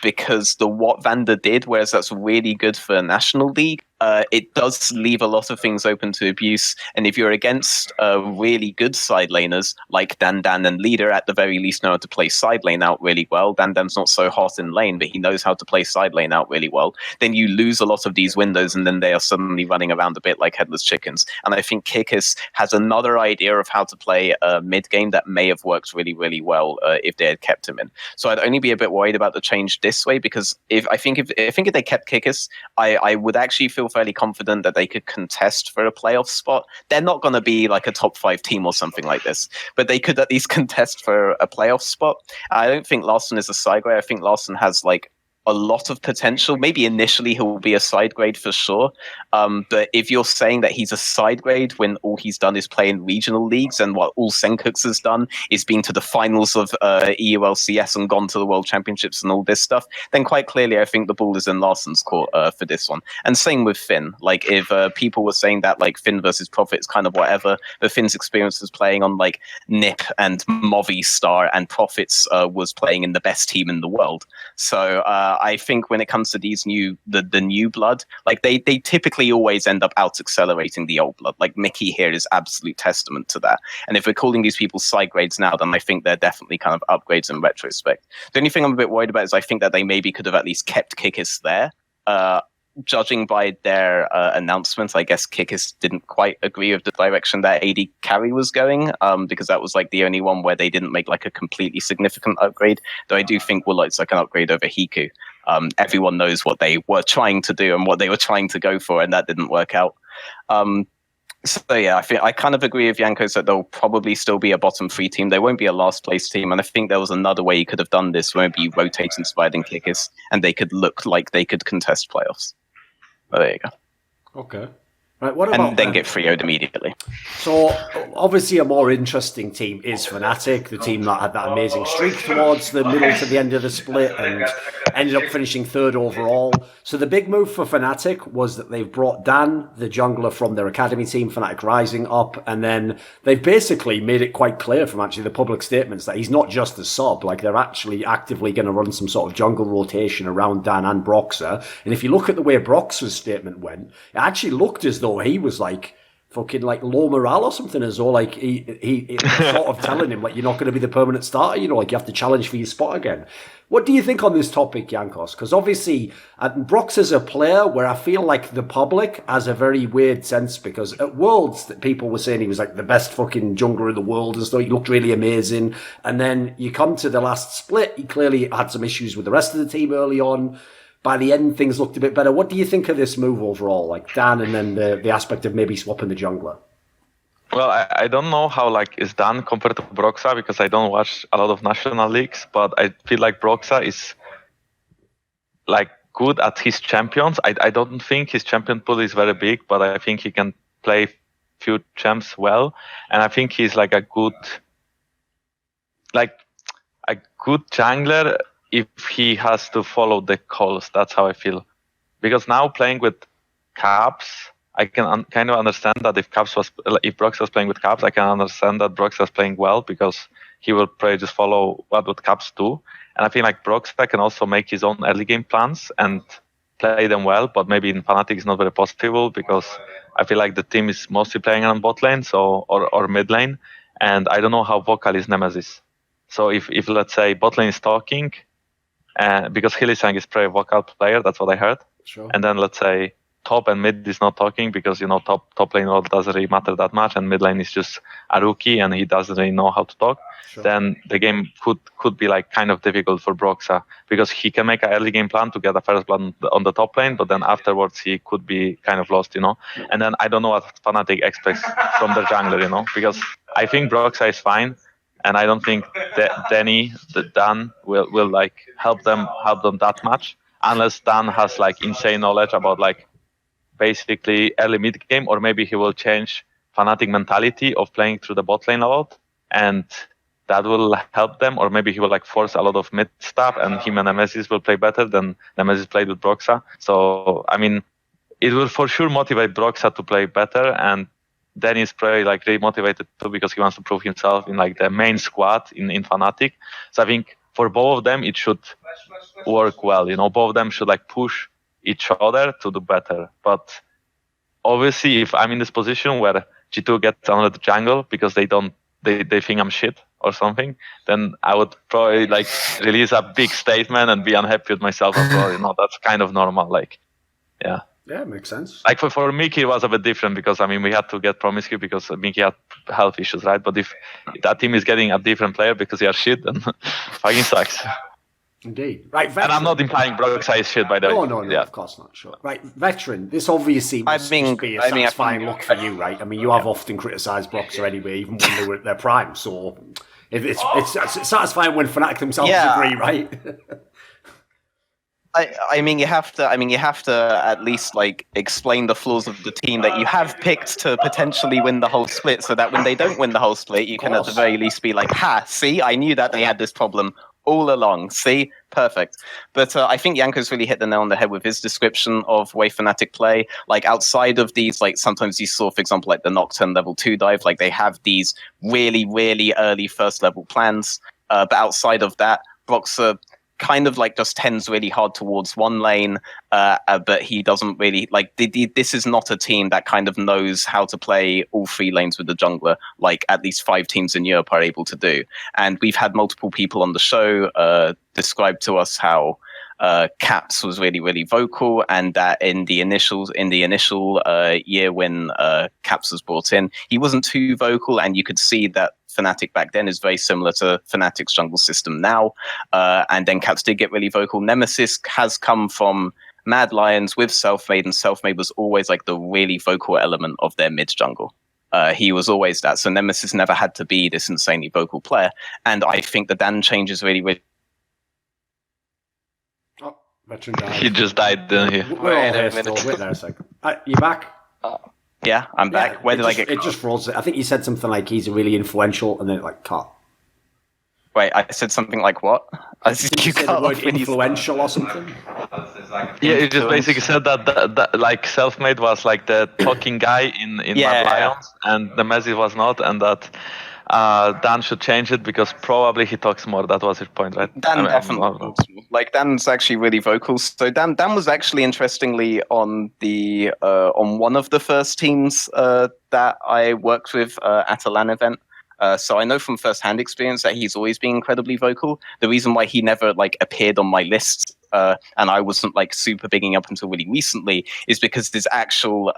because what Vander did, whereas that's really good for National League, it does leave a lot of things open to abuse. And if you're against really good side laners like Dan and Leader, at the very least know how to play side lane out really well. Dan's not so hot in lane, but he knows how to play side lane out really well. Then you lose a lot of these windows, and then they are suddenly running around a bit like headless chickens. And I think Kikis has another idea of how to play mid game that may have worked really, really well if they had kept him in. So I'd only be a bit worried about the change this way, because if they kept Kikis, I would actually feel fairly confident that they could contest for a playoff spot. They're not going to be like a top 5 team or something like this, but they could at least contest for a playoff spot. I don't think Larson is a side grade. I think Larson has like a lot of potential. Maybe initially he'll be a side grade for sure. But if you're saying that he's a side grade when all he's done is play in regional leagues and what all Senkux has done is been to the finals of EULCS and gone to the World Championships and all this stuff, then quite clearly I think the ball is in Larson's court for this one. And same with Finn. Like if people were saying that like Finn versus Profit is kind of whatever, but Finn's experience was playing on like NiP and Movistar and Profits was playing in the best team in the world. So I think when it comes to these the new blood, like they typically always end up out accelerating the old blood. Like Mikyx here is absolute testament to that. And if we're calling these people side grades now, then I think they're definitely kind of upgrades in retrospect. The only thing I'm a bit worried about is I think that they maybe could have at least kept Kikis there. Judging by their announcement, I guess Kikis didn't quite agree with the direction that AD Carry was going, because that was like the only one where they didn't make like a completely significant upgrade. Though I do think Woolite's like an upgrade over Hiku. Everyone knows what they were trying to do and what they were trying to go for, and that didn't work out. So yeah, I kind of agree with Jankos that they'll probably still be a bottom 3 team. They won't be a last place team, and I think there was another way you could have done this, where maybe rotate Inspired and Kikis, and they could look like they could contest playoffs. Oh, there you go. Okay. Right, what about and then get 3-0'd immediately. So, obviously, a more interesting team is Fnatic, the team that had that amazing streak towards the middle to the end of the split and ended up finishing 3rd overall. So, the big move for Fnatic was that they've brought Dan, the jungler from their academy team, Fnatic Rising, up, and then they've basically made it quite clear from actually the public statements that he's not just a sub, like they're actually actively going to run some sort of jungle rotation around Dan and Broxah. And if you look at the way Broxah's statement went, it actually looked as though he was like fucking like low morale or something, as though like he sort of telling him like you're not going to be the permanent starter, you know, like you have to challenge for your spot again. What do you think on this topic, Jankos? Because obviously Brox is a player where I feel like the public has a very weird sense, because at Worlds that people were saying he was like the best fucking jungler in the world and stuff, he looked really amazing, and then you come to the last split, he clearly had some issues with the rest of the team early on. By the end, things looked a bit better. What do you think of this move overall, like Dan, and then the aspect of maybe swapping the jungler? Well, I don't know how like is Dan compared to Broxah, because I don't watch a lot of national leagues, but I feel like Broxah is like good at his champions. I don't think his champion pool is very big, but I think he can play few champs well, and I think he's like a good jungler if he has to follow the calls. That's how I feel. Because now playing with Caps, I can kind of understand that if Broxah was playing with Caps, I can understand that Broxah is playing well, because he will probably just follow what Caps do. And I feel like Broxah can also make his own early game plans and play them well, but maybe in Fnatic it's not very possible, because I feel like the team is mostly playing on bot lane, or mid lane, and I don't know how vocal is Nemesis. So if let's say bot lane is talking, because Hylissang is pretty vocal player, that's what I heard. Sure. And then let's say top and mid is not talking, because top lane doesn't really matter that much, and mid lane is just a rookie and he doesn't really know how to talk. Sure. Then the game could be like kind of difficult for Broxah, because he can make an early game plan to get a first blood on the top lane, but then afterwards he could be kind of lost, And then I don't know what Fnatic expects from the jungler, because I think Broxah is fine. And I don't think that Dan will like help them that much, unless Dan has like insane knowledge about like basically early mid game, or maybe he will change Fnatic mentality of playing through the bot lane a lot, and that will help them. Or maybe he will like force a lot of mid stuff, and him and Nemesis will play better than Nemesis played with Broxah. So I mean, it will for sure motivate Broxah to play better, and Danny is probably like really motivated too, because he wants to prove himself in like the main squad in Fnatic. So I think for both of them it should work well. Both of them should like push each other to do better. But obviously, if I'm in this position where G2 gets another jungle because they think I'm shit or something, then I would probably like release a big statement and be unhappy with myself as well. That's kind of normal. Like, yeah. Yeah, makes sense. Like for Mikyx, it was a bit different, because I mean we had to get Promiscu because Mikyx had health issues, right? But if that team is getting a different player because they are shit, then fucking sucks. Indeed. Right, Veteran. And I'm not implying Brock size shit, by the way. No, of course not. Sure. Right, Veteran, this obviously must be a satisfying look for you, right? I mean, you have often criticised Broxer anyway, even when they were at their prime, so it's satisfying when Fnatic themselves agree, right? I mean, you have to at least like explain the flaws of the team that you have picked to potentially win the whole split, so that when they don't win the whole split, you can at the very least be like, "Ha! See, I knew that they had this problem all along. See, perfect." But I think Jankos really hit the nail on the head with his description of way Fnatic play. Like outside of these, like sometimes you saw, for example, like the Nocturne level 2 dive, like they have these really, really early first level plans. But outside of that, Broxer kind of like just tends really hard towards one lane, but he doesn't really like. This is not a team that kind of knows how to play all 3 lanes with the jungler, like at least 5 teams in Europe are able to do. And we've had multiple people on the show describe to us how Caps was really, really vocal, and that in the initial year when Caps was brought in, he wasn't too vocal, and you could see that Fnatic back then is very similar to Fnatic's jungle system now. And then Caps did get really vocal. Nemesis has come from Mad Lions with Selfmade, and Selfmade was always like the really vocal element of their mid jungle. He was always that. So Nemesis never had to be this insanely vocal player. And I think the Dan change is really, really. Oh, Veteran died. He just died, didn't he? Wait there a second. You back? Yeah, I'm back. Where did I get cut? It just froze. I think you said something like he's really influential, and then it like cut. Wait, I said something like what? You said the word influential or something? Yeah, you just basically said that like Selfmade was like the talking guy in Mad Lions, and the Messi was not, and that Dan should change it because probably he talks more. That was his point, right? Dan definitely. Like Dan's actually really vocal. So Dan was actually interestingly on the on one of the first teams that I worked with at a LAN event. So I know from first-hand experience that he's always been incredibly vocal. The reason why he never like appeared on my list, and I wasn't like super bigging up until really recently, is because his actual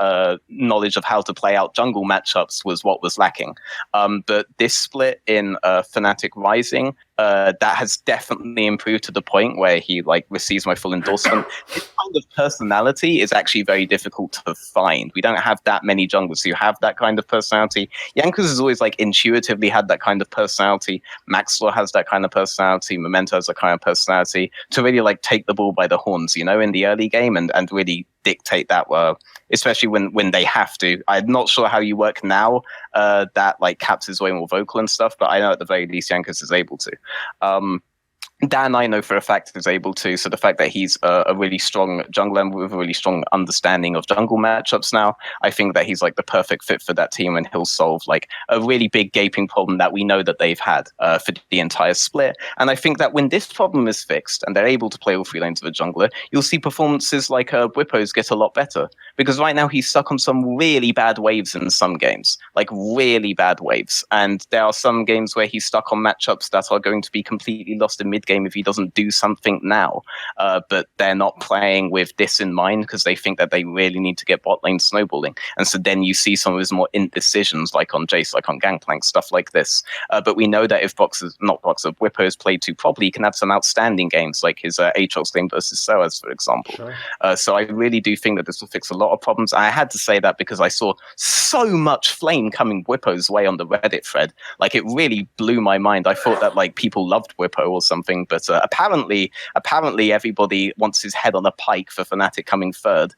knowledge of how to play out jungle matchups was what was lacking. But this split in Fnatic Rising, that has definitely improved to the point where he like receives my full endorsement. This kind of personality is actually very difficult to find. We don't have that many junglers who have that kind of personality. Jankos has always like intuitively had that kind of personality. Max Laine has that kind of personality. Memento has that kind of personality to really like take the ball by the horns, you know, in the early game and really dictate that, especially when they have to. I'm not sure how you work now, that like Caps is way more vocal and stuff, but I know at the very least Jankos is able to. Dan, I know for a fact, is able to. So the fact that he's a really strong jungler with a really strong understanding of jungle matchups now, I think that he's like the perfect fit for that team, and he'll solve like a really big gaping problem that we know that they've had for the entire split. And I think that when this problem is fixed and they're able to play all 3 lanes of a jungler, you'll see performances like Bwipo's get a lot better. Because right now he's stuck on some really bad waves in some games, like really bad waves. And there are some games where he's stuck on matchups that are going to be completely lost in mid game if he doesn't do something now. But they're not playing with this in mind because they think that they really need to get bot lane snowballing. And so then you see some of his more indecisions, like on Jace, like on Gangplank, stuff like this. But we know that if Bwipo is played too properly, he can have some outstanding games, like his Aatrox game versus Soaz, for example. Sure. So I really do think that this will fix a lot of problems. I had to say that because I saw so much flame coming Bwipo's way on the Reddit thread. Like it really blew my mind. I thought that like people loved Bwipo or something, but apparently everybody wants his head on a pike for Fnatic coming third,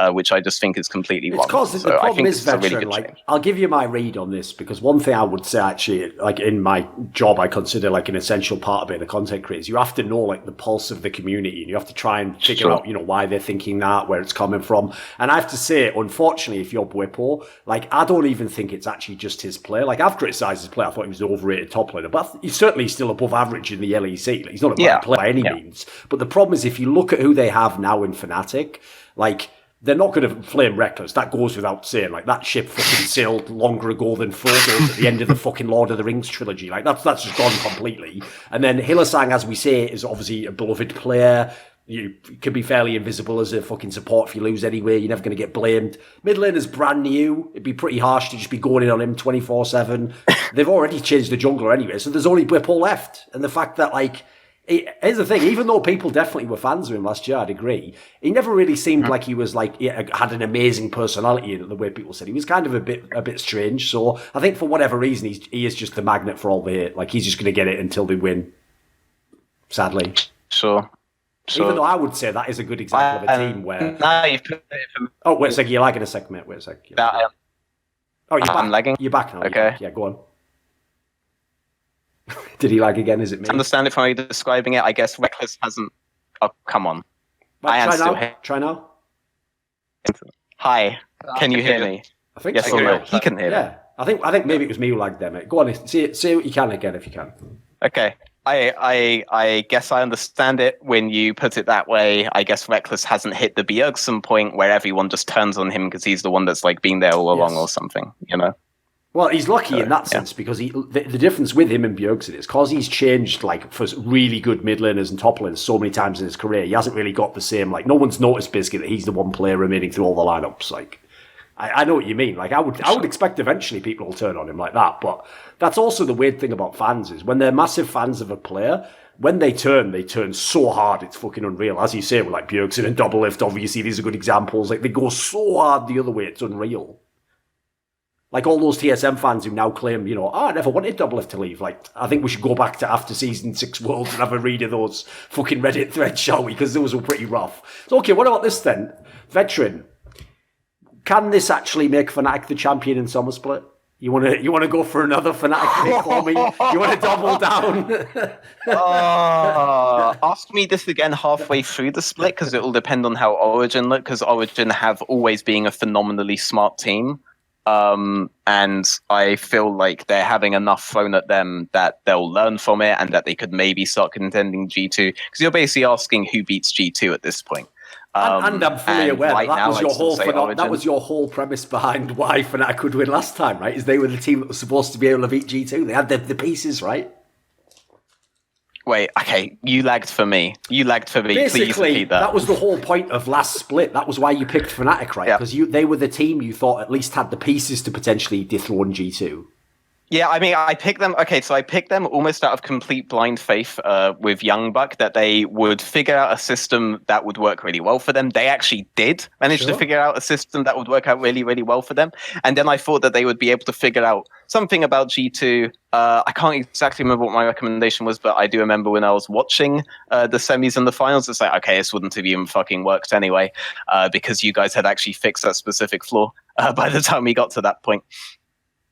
which I just think is completely wrong. Because the problem is, Veteran, like, I'll give you my read on this, because one thing I would say actually, like in my job, I consider like an essential part of it, the content creators, you have to know like the pulse of the community, and you have to try and figure out, you know, why they're thinking that, where it's coming from. And I have to say, unfortunately, if you're Bwipo, like I don't even think it's actually just his play. Like I've criticised his play, I thought he was an overrated top laner, but he's certainly still above average in the LEC. Like, he's not a bad player by any means. But the problem is, if you look at who they have now in Fnatic, like they're not going to flame Reckless. That goes without saying. Like that ship fucking sailed longer ago than Frodo at the end of the fucking Lord of the Rings trilogy. Like that's just gone completely. And then Hylissang, as we say, is obviously a beloved player. You can be fairly invisible as a fucking support if you lose anyway. You're never going to get blamed. Mid lane is brand new. It'd be pretty harsh to just be going in on him 24/7. They've already changed the jungler anyway, so there's only Bwipo left. And the fact that like Here's the thing, even though people definitely were fans of him last year, I'd agree, he never really seemed like he was like, had an amazing personality in it, the way people said. He was kind of a bit strange. So I think for whatever reason, he is just the magnet for all the hate. Like, he's just going to get it until they win, sadly. Sure. Even though I would say that is a good example of a team where... Oh, wait a sec, you're lagging a sec, mate. Wait a sec. Oh, you're back. I'm lagging? You're back now. Okay. Yeah, go on. Did he lag again? Is it me? To understand if I'm describing it, I guess wexz hasn't... Oh, come on. I am still here. Try now. Hi. Can you hear me? I think yes so. or no? He can hear me. Yeah. I think maybe it was me who lagged there, mate. Go on, say what you can again if you can. Okay. I guess I understand it when you put it that way. I guess wexz hasn't hit the Bjergsen point where everyone just turns on him because he's the one that's like been there all along or something, you know? Well, he's lucky in that sense because the difference with him and Bjergsen is because he's changed like for really good mid laners and top laners so many times in his career. He hasn't really got the same, like, no one's noticed basically that he's the one player remaining through all the lineups. Like, I know what you mean. Like, I would expect eventually people will turn on him like that. But that's also the weird thing about fans is when they're massive fans of a player, when they turn so hard, it's fucking unreal. As you say, with like Bjergsen and Doublelift, obviously these are good examples. Like, they go so hard the other way, it's unreal. Like all those TSM fans who now claim, I never wanted Doublelift to leave. Like, I think we should go back to after Season 6 Worlds and have a read of those fucking Reddit threads, shall we? Because those were pretty rough. So, okay, what about this then? Veteran. Can this actually make Fnatic the champion in Summer Split? You want to go for another Fnatic pick for me? You want to double down? Ask me this again halfway through the split because it will depend on how OllieJ look. Because OllieJ have always been a phenomenally smart team. And I feel like they're having enough thrown at them that they'll learn from it and that they could maybe start contending G2. Because you're basically asking who beats G2 at this point. And I'm fully aware that was your whole premise behind why Fnatic could win last time, right? Is they were the team that was supposed to be able to beat G2. They had the pieces, right? Wait, okay, you lagged for me. Basically, please repeat that. That was the whole point of last split. That was why you picked Fnatic, right? Because they were the team you thought at least had the pieces to potentially dethrone G2. Yeah, I mean, I picked them. Okay, so I picked them almost out of complete blind faith with Youngbuck that they would figure out a system that would work really well for them. They actually did manage to figure out a system that would work out really, really well for them. And then I thought that they would be able to figure out something about G2. I can't exactly remember what my recommendation was, but I do remember when I was watching the semis and the finals, it's like, okay, this wouldn't have even fucking worked anyway, because you guys had actually fixed that specific flaw by the time we got to that point.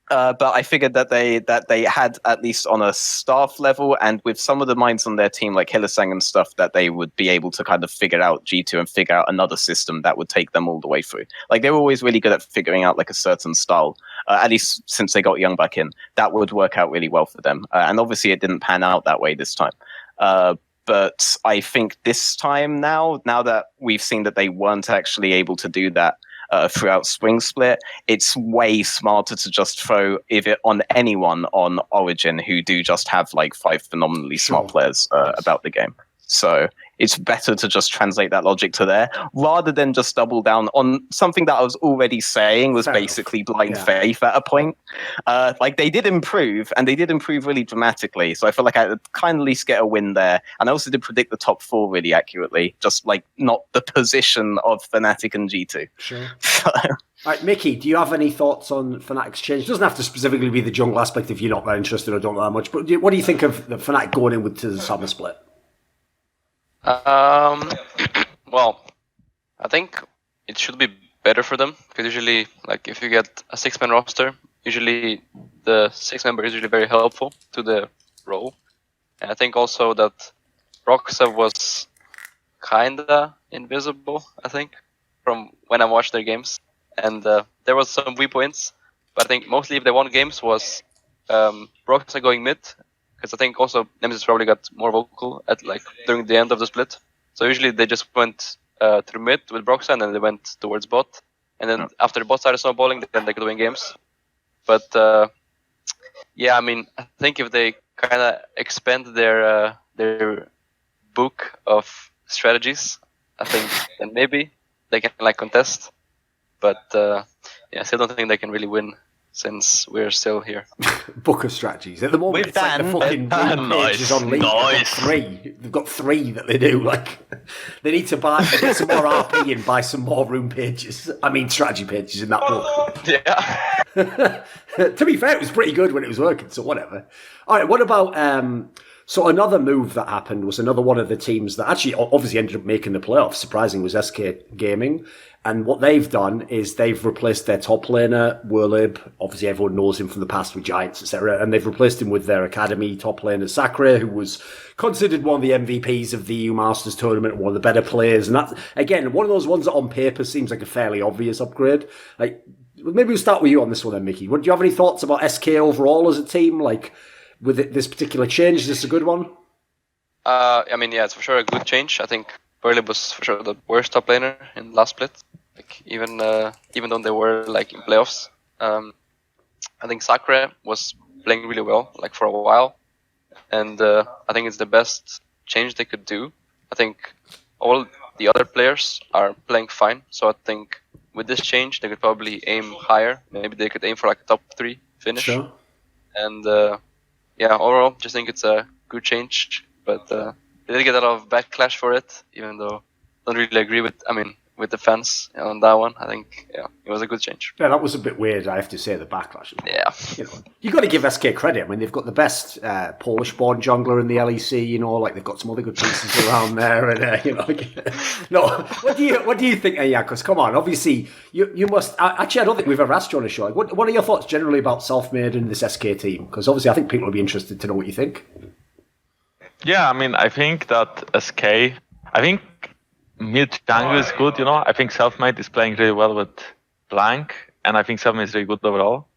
But I figured that they had, at least on a staff level and with some of the minds on their team, like Hylissang and stuff, that they would be able to kind of figure out G2 and figure out another system that would take them all the way through. Like, they were always really good at figuring out like a certain style, at least since they got Youngbuck in, that would work out really well for them. And obviously it didn't pan out that way this time. But I think this time now that we've seen that they weren't actually able to do that throughout Spring Split, it's way smarter to just throw it on anyone on OllieJ who do just have like 5 phenomenally smart players about the game. So it's better to just translate that logic to there rather than just double down on something that I was already saying was basically blind faith at a point. Like, they did improve, and they did improve really dramatically. So I feel like I kind of at least get a win there. And I also did predict the top 4 really accurately, just like not the position of Fnatic and G2. Sure. All right, Mickey, do you have any thoughts on Fnatic's change? It doesn't have to specifically be the jungle aspect if you're not that interested or don't know that much. But what do you think of the Fnatic going in to the Summer Split? Well, I think it should be better for them because usually, like, if you get a 6-man roster, usually the 6 member is usually very helpful to the role. And I think also that Roxa was kinda invisible, I think, from when I watched their games, and there was some weak points, but I think mostly if they won games was Roxa going mid. Because I think also Nemesis probably got more vocal at like during the end of the split. So usually they just went through mid with Broxa and then they went towards bot. And then after the bot started snowballing, then they could win games. But yeah, I mean, I think if they kind of expand their book of strategies, I think then maybe they can like contest. But yeah, I still don't think they can really win since we're still here. Book of strategies. At the moment, it's like the fucking room pages on League. They've got three that they do. Like, they need to get some more RP and buy some more room pages. I mean, strategy pages in that book. Yeah. To be fair, it was pretty good when it was working, so whatever. All right, what about... So another move that happened was another one of the teams that actually obviously ended up making the playoffs, surprisingly, was SK Gaming. And what they've done is they've replaced their top laner, Werlib. Obviously, everyone knows him from the past with Giants, etc. And they've replaced him with their academy top laner, Sakura, who was considered one of the MVPs of the EU Masters tournament, one of the better players. And that's, again, one of those ones that on paper seems like a fairly obvious upgrade. Like, maybe we'll start with you on this one then, Mickey. Do you have any thoughts about SK overall as a team? Like, with this particular change, is this a good one? I mean, yeah, it's for sure a good change. I think Werlib was for sure the worst top laner in last split. Like, even though they were like in playoffs, I think Sakura was playing really well, like for a while, and I think it's the best change they could do. I think all the other players are playing fine, so I think with this change they could probably aim higher. Maybe they could aim for like a top 3 finish. Sure. And yeah, overall, just think it's a good change, but they did get a lot of backlash for it, even though I don't really agree with the fans on that one. I think, yeah, it was a good change. Yeah, that was a bit weird, I have to say, the backlash. Yeah. You got to give SK credit. I mean, they've got the best Polish-born jungler in the LEC, like they've got some other good pieces around there. And, no, what do you think, Jankos? Come on, obviously, you must... Actually, I don't think we've ever asked you on a show. What are your thoughts generally about Selfmade and this SK team? Because obviously, I think people will be interested to know what you think. Yeah, I mean, I think that SK... mid jungle is good, I think Selfmade is playing really well with Blank, and I think Selfmade is really good overall.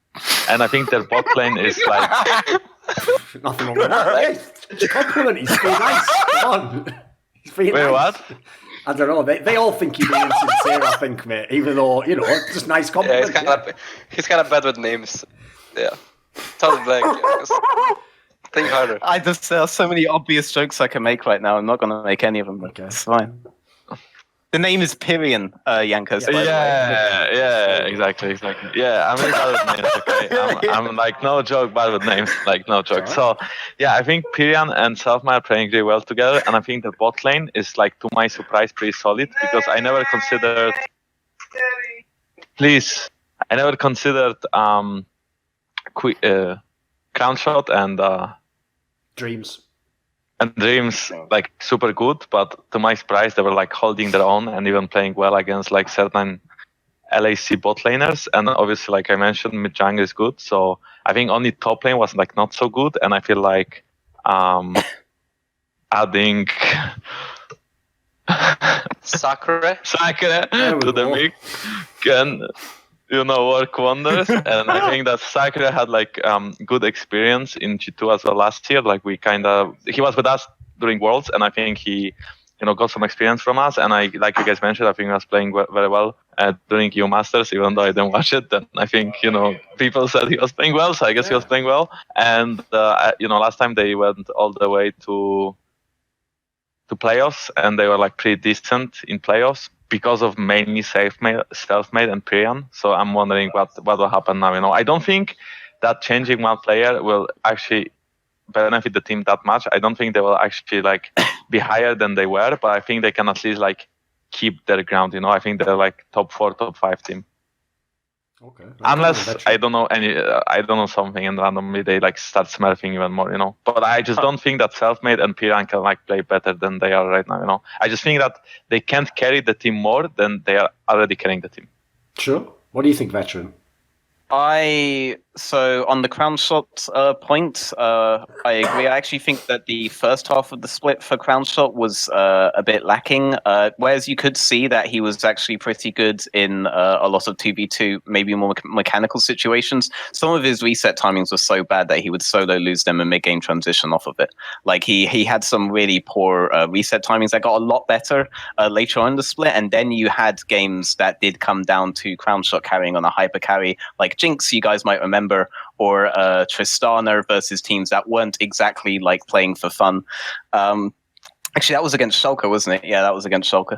And I think their bot lane is like... Nothing wrong with that. Compliment, he's being nice. Come on. He's being nice. What? I don't know. They all think you're being sincere, I think, mate. Even though, just nice compliment. Yeah, he's kind of bad with names. Yeah. Tell Blank. Think harder. There are so many obvious jokes I can make right now. I'm not going to make any of them, but it's fine. The name is Pyrian, Jankos. Yeah, exactly. Yeah, I'm really bad with names, okay? I'm like, no joke, bad with names, like, no joke. So, yeah, I think Pyrian and Selfmade are playing really well together, and I think the bot lane is, like, to my surprise, pretty solid, because I never considered... Crown Shot and... Dreams, like super good, but to my surprise, they were like holding their own and even playing well against like certain LAC bot laners. And obviously, like I mentioned, mid jungle is good. So I think only top lane was like not so good. And I feel like adding Sakura to the mix can work wonders. And I think that Sakura had like good experience in G2 as well last year. Like he was with us during Worlds, and I think he got some experience from us. And I, like you guys mentioned, I think he was playing very well during EU Masters, even though I didn't watch it. Then I think people said he was playing well, so I guess he was playing well. And last time they went all the way to playoffs, and they were like pretty decent in playoffs, because of mainly Selfmade and Pyrian. So I'm wondering what will happen now. I don't think that changing one player will actually benefit the team that much. I don't think they will actually like be higher than they were, but I think they can at least like keep their ground. I think they're like top 4, top 5 team. Okay. Unless I don't know something, and randomly they like start smurfing even more, But I just don't think that Selfmade and Pyrian can like play better than they are right now, I just think that they can't carry the team more than they are already carrying the team. Sure. What do you think, Veteran? So on the Crown Shot point, I agree. I actually think that the first half of the split for Crown Shot was a bit lacking, whereas you could see that he was actually pretty good in a lot of 2v2, maybe more mechanical situations. Some of his reset timings were so bad that he would solo lose them and mid-game transition off of it. Like he had some really poor reset timings that got a lot better later on in the split, and then you had games that did come down to Crown Shot carrying on a hyper carry, like Jinx, you guys might remember, or Tristana versus teams that weren't exactly like playing for fun. Actually, that was against Schalke, wasn't it? Yeah, that was against Schalke.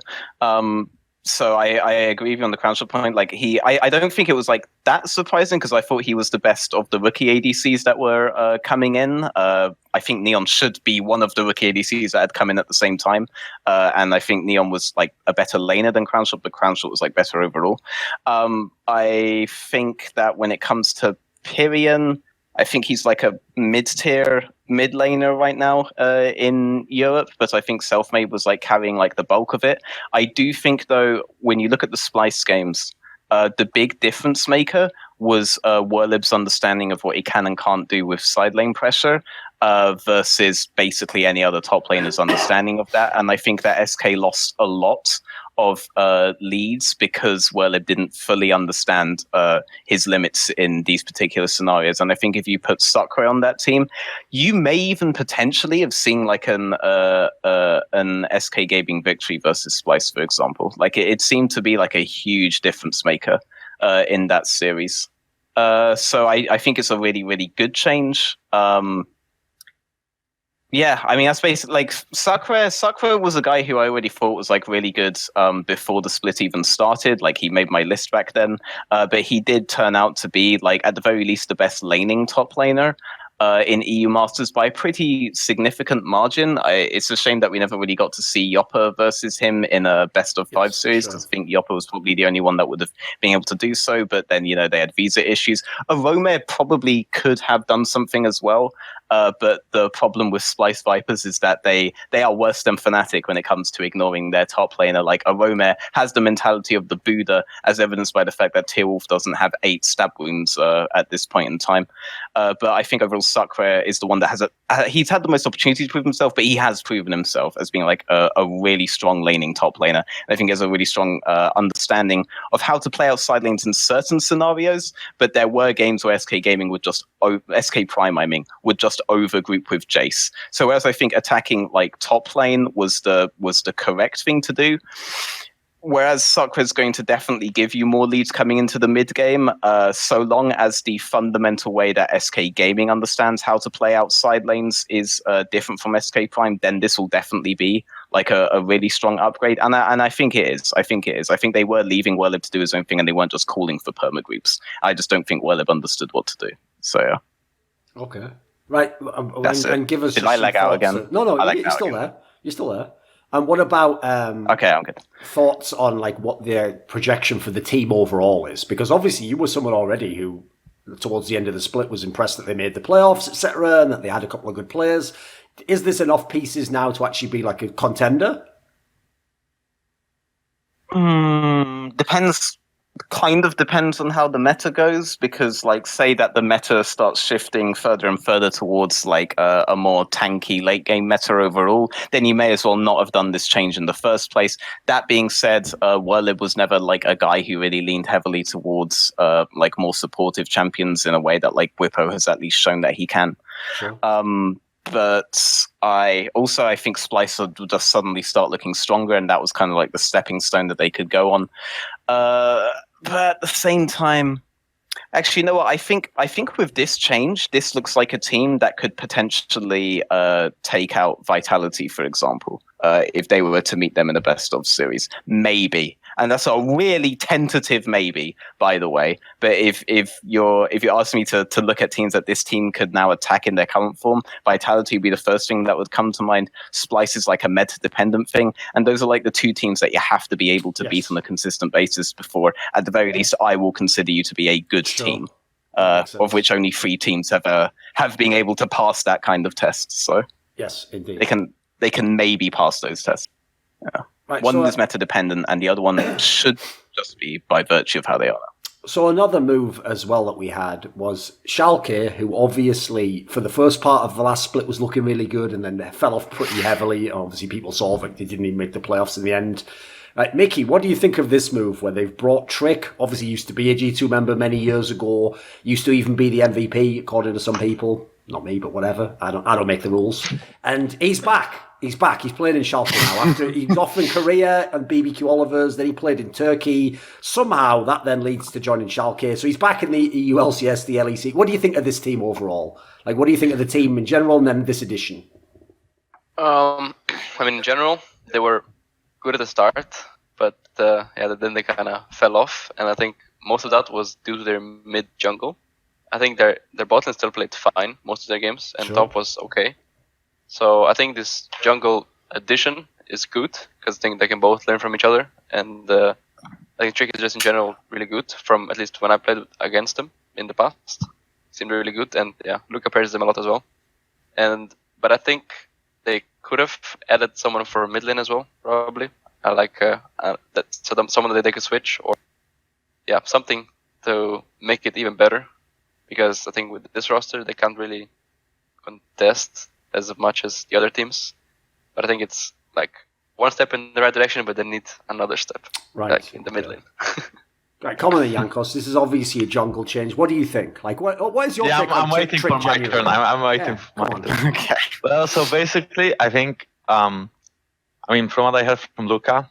So I agree with you on the Crownshot point. Like I don't think it was like that surprising because I thought he was the best of the rookie ADCs that were coming in. I think Neon should be one of the rookie ADCs that had come in at the same time. And I think Neon was like a better laner than Crownshot, but Crownshot was like better overall. I think that when it comes to Pyrion, I think he's like a mid-tier mid laner right now in Europe, but I think Selfmade was like carrying like the bulk of it. I do think though, when you look at the Splice games, the big difference maker was Werlib's understanding of what he can and can't do with side lane pressure versus basically any other top laner's understanding of that. And I think that SK lost a lot of leads because Werlib didn't fully understand his limits in these particular scenarios. And I think if you put Sakura on that team, you may even potentially have seen like an SK Gaming victory versus Splice, for example. Like it seemed to be like a huge difference maker in that series. So I think it's a really, really good change. Yeah, I mean, that's basically like Sakura was a guy who I already thought was like really good before the split even started. Like he made my list back then, but he did turn out to be like at the very least the best laning top laner in EU Masters by a pretty significant margin. It's a shame that we never really got to see Yoppa versus him in a best of 5 series because I think Yoppa was probably the only one that would have been able to do so. But then, you know, they had visa issues. Arome probably could have done something as well. But the problem with Splice Vipers is that they are worse than Fnatic when it comes to ignoring their top laner. Like Arome has the mentality of the Buddha, as evidenced by the fact that Tearwolf doesn't have 8 stab wounds at this point in time. But I think overall Sakura is the one that has he's had the most opportunity to prove himself, but he has proven himself as being like a really strong laning top laner. And I think he has a really strong understanding of how to play out side lanes in certain scenarios. But there were games where SK Gaming would just SK Prime, I mean, would just overgroup with Jace. So whereas I think attacking like top lane was the correct thing to do, whereas Sakura is going to definitely give you more leads coming into the mid game, so long as the fundamental way that SK Gaming understands how to play out side lanes is different from SK Prime, then this will definitely be like a really strong upgrade. And I think it is. I think they were leaving Werlib to do his own thing and they weren't just calling for perma groups. I just don't think Werlib understood what to do. So yeah. Okay. Right, and give us. Did I lag out again? No, you're still there. You're still there. And what about okay, I'm good. Thoughts on like what their projection for the team overall is? Because obviously you were someone already who, towards the end of the split, was impressed that they made the playoffs, etc., and that they had a couple of good players. Is this enough pieces now to actually be like a contender? Kind of depends on how the meta goes, because like say that the meta starts shifting further and further towards like a more tanky late game meta overall, then you may as well not have done this change in the first place. That being said, Werlib was never like a guy who really leaned heavily towards like more supportive champions in a way that like Whippo has at least shown that he can. Sure. But I think Splice would just suddenly start looking stronger, and that was kind of like the stepping stone that they could go on. But at the same time, actually, you know what? I think with this change, this looks like a team that could potentially take out Vitality, for example, if they were to meet them in a best of series, maybe. And that's a really tentative maybe, by the way. But if you ask me to look at teams that this team could now attack in their current form, Vitality would be the first thing that would come to mind. Splice is like a meta-dependent thing. And those are like the two teams that you have to be able to beat on a consistent basis before, at the very least, I will consider you to be a good team. Of which only 3 teams have been able to pass that kind of test. So yes, indeed. They can maybe pass those tests. Yeah. Right, one is meta-dependent, and the other one should just be by virtue of how they are. So another move as well that we had was Schalke, who obviously, for the first part of the last split, was looking really good, and then fell off pretty heavily. Obviously, people saw that they didn't even make the playoffs in the end. Right, Mickey, what do you think of this move where they've brought Trick, obviously used to be a G2 member many years ago, used to even be the MVP, according to some people. Not me, but whatever. I don't make the rules. And he's back. He's back. He's playing in Schalke now. After he was off in Korea and BBQ Olivers, then he played in Turkey. Somehow that then leads to joining Schalke. So he's back in the EU LCS, the LEC. What do you think of this team overall? Like, what do you think of the team in general and then this edition? I mean, in general, they were good at the start, but then they kind of fell off, and I think most of that was due to their mid jungle. I think their bot lane still played fine most of their games, and top was okay. So I think this jungle addition is good because I think they can both learn from each other, and I think Trick is just in general really good. From at least when I played against them in the past, seemed really good, and Luca pairs them a lot as well. But I think they could have added someone for mid lane as well, probably. I like someone that they could switch, or something to make it even better. Because I think with this roster they can't really contest as much as the other teams. But I think it's like one step in the right direction, but they need another step, like in the mid lane. Right, come on, Jankos. This is obviously a jungle change. What do you think? Like, what is your take on I'm waiting for my turn. I'm waiting for my turn. Okay. Well, so basically, I think, from what I heard from Luca,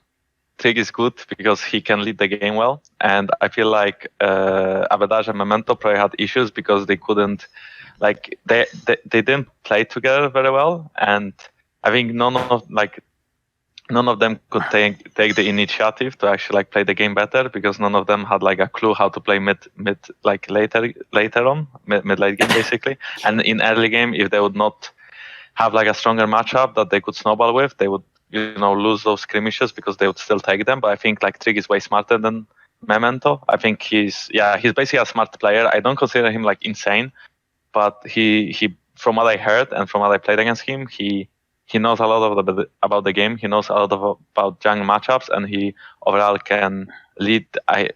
Trig is good because he can lead the game well. And I feel like Abaddage and Memento probably had issues because they couldn't, like, they didn't play together very well. And I think none of them could take the initiative to actually like play the game better because none of them had like a clue how to play mid like later on mid late game basically. And in early game, if they would not have like a stronger matchup that they could snowball with, they would lose those skirmishes because they would still take them. But I think like Trig is way smarter than Memento. I think he's basically a smart player. I don't consider him like insane, but he from what I heard and from what I played against him, he knows a lot about the game. He knows a lot about jungle matchups, and he overall can lead.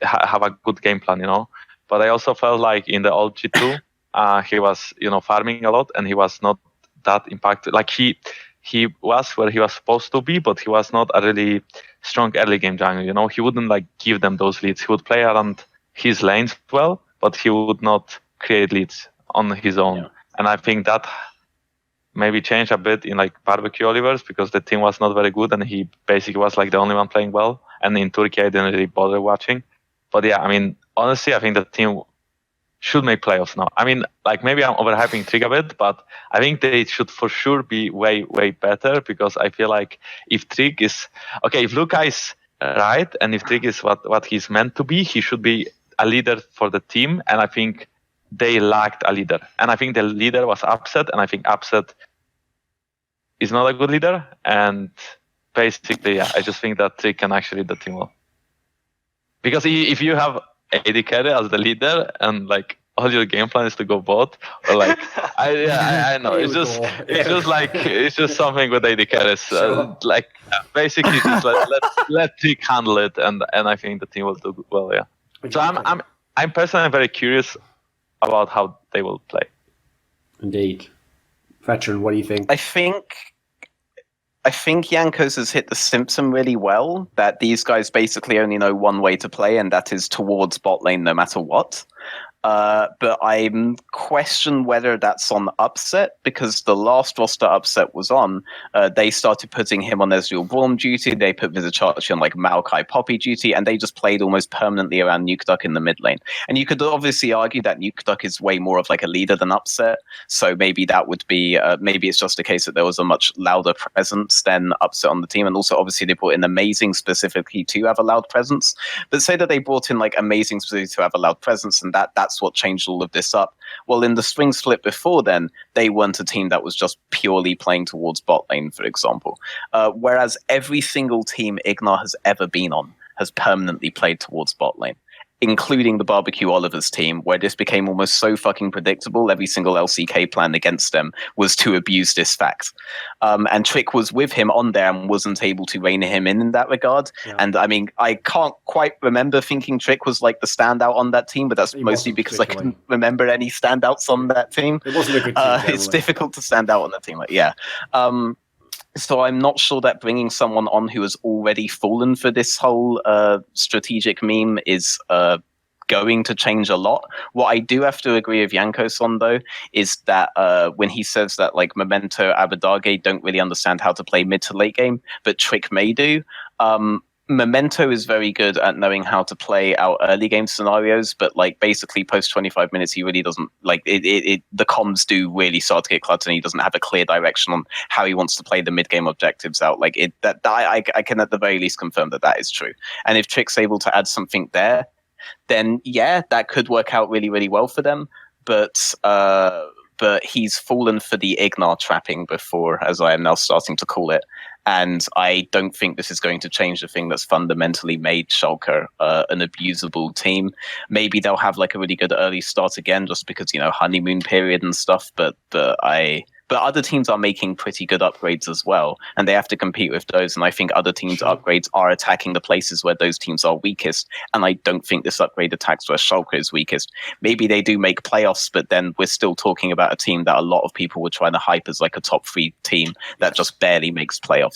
Have a good game plan, But I also felt like in the old G2, he was, farming a lot, and he was not that impacted. Like he was where he was supposed to be, but he was not a really strong early game jungle. He wouldn't like give them those leads. He would play around his lanes well, but he would not create leads on his own. Yeah. And I think that maybe changed a bit in like barbecue Olivers because the team was not very good and he basically was like the only one playing well. And in Turkey, I didn't really bother watching. But honestly, I think the team should make playoffs now. Like maybe I'm overhyping Trig a bit, but I think they should for sure be way, way better because I feel like if Trig is okay, if Luca is right and if Trig is what he's meant to be, he should be a leader for the team. And I think they lacked a leader. And I think the leader was Upset, and I think Upset is not a good leader. And basically, I just think that Trig can actually lead the team well. Because if you have AD carry as the leader and like all your game plan is to go bot, or like I know it's just something with AD carries. Sure. Basically just let Trig handle it, and I think the team will do well. Yeah. So I'm personally very curious about how they will play. Indeed. Veteran, what do you think? I think Jankos has hit the symptom really well, that these guys basically only know one way to play, and that is towards bot lane no matter what. But I question whether that's on Upset, because the last roster Upset was on, they started putting him on Ezreal Braum duty, they put Vizichachi on like Maokai Poppy duty, and they just played almost permanently around NateDOhDoubleG in the mid lane. And you could obviously argue that NateDOhDoubleG is way more of like a leader than Upset, so maybe that would be, maybe it's just a case that there was a much louder presence than Upset on the team, and also obviously they brought in Amazing specifically to have a loud presence. But say that they brought in like Amazing specifically to have a loud presence, and that's what changed all of this up. Well, in the spring split before then, they weren't a team that was just purely playing towards bot lane, for example. Whereas every single team Ignar has ever been on has permanently played towards bot lane, including the Barbecue Oliver's team, where this became almost so fucking predictable. Every single LCK plan against them was to abuse this fact. And Trick was with him on there and wasn't able to rein him in that regard. Yeah. And I can't quite remember thinking Trick was like the standout on that team, but that's mostly because I couldn't remember any standouts on that team. It wasn't a good team. It's difficult to stand out on that team. So I'm not sure that bringing someone on who has already fallen for this whole strategic meme is going to change a lot. What I do have to agree with Jankos on, though, is that when he says that like Memento, Abaddage don't really understand how to play mid to late game, but Trick may do. Memento is very good at knowing how to play out early game scenarios, but like basically post 25 minutes, he really doesn't like it. The comms do really start to get cluttered, and he doesn't have a clear direction on how he wants to play the mid game objectives out. Like it, that I can at the very least confirm that is true. And if Trick's able to add something there, then yeah, that could work out really, really well for them. But he's fallen for the Ignar trapping before, as I am now starting to call it. And I don't think this is going to change the thing that's fundamentally made Schalke an abusable team. Maybe they'll have like a really good early start again, just because, honeymoon period and stuff. But other teams are making pretty good upgrades as well, and they have to compete with those. And I think other teams' upgrades are attacking the places where those teams are weakest. And I don't think this upgrade attacks where Schalke is weakest. Maybe they do make playoffs, but then we're still talking about a team that a lot of people were trying to hype as like a top 3 team that just barely makes playoffs,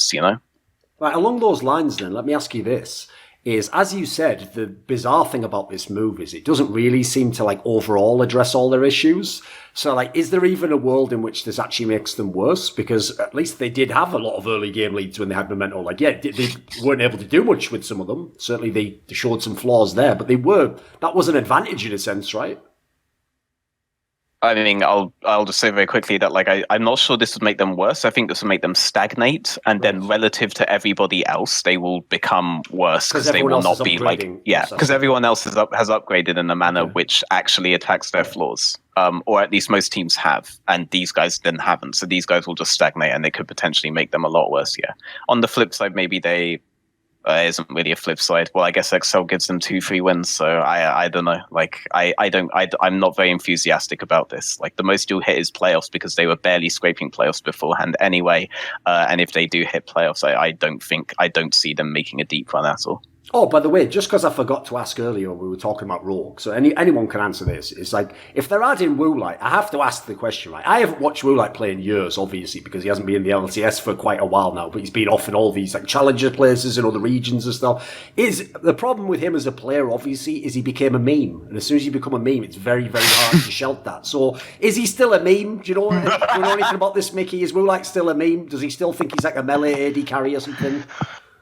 Right, along those lines then, let me ask you this. Is, as you said, the bizarre thing about this move is it doesn't really seem to like overall address all their issues. So like, is there even a world in which this actually makes them worse? Because at least they did have a lot of early game leads when they had Memento. Like, yeah, they weren't able to do much with some of them. Certainly they showed some flaws there, but that was an advantage in a sense, right? I mean, I'll just say very quickly that like I'm not sure this would make them worse. I think this would make them stagnate, and then relative to everybody else, they will become worse because they will not be like because everyone else has upgraded in a manner which actually attacks their flaws, or at least most teams have, and these guys then haven't. So these guys will just stagnate, and they could potentially make them a lot worse. Yeah. On the flip side, maybe they. Isn't really a flip side. Well, I guess Excel gives them 2-3 wins, so I don't know. Like I'm not very enthusiastic about this. Like the most you'll hit is playoffs because they were barely scraping playoffs beforehand anyway. And if they do hit playoffs, I don't see them making a deep run at all. Oh, by the way, just because I forgot to ask earlier, we were talking about Rogue, so anyone can answer this. It's like, if they're adding Woolite, I have to ask the question, right? I haven't watched Woolite play in years, obviously, because he hasn't been in the LCS for quite a while now, but he's been off in all these like challenger places in other regions and stuff. Is the problem with him as a player, obviously, is he became a meme, and as soon as you become a meme, it's very, very hard to shelf that. So, is he still a meme? Do you know anything about this, Mickey? Is Woolite still a meme? Does he still think he's like a melee AD carry or something?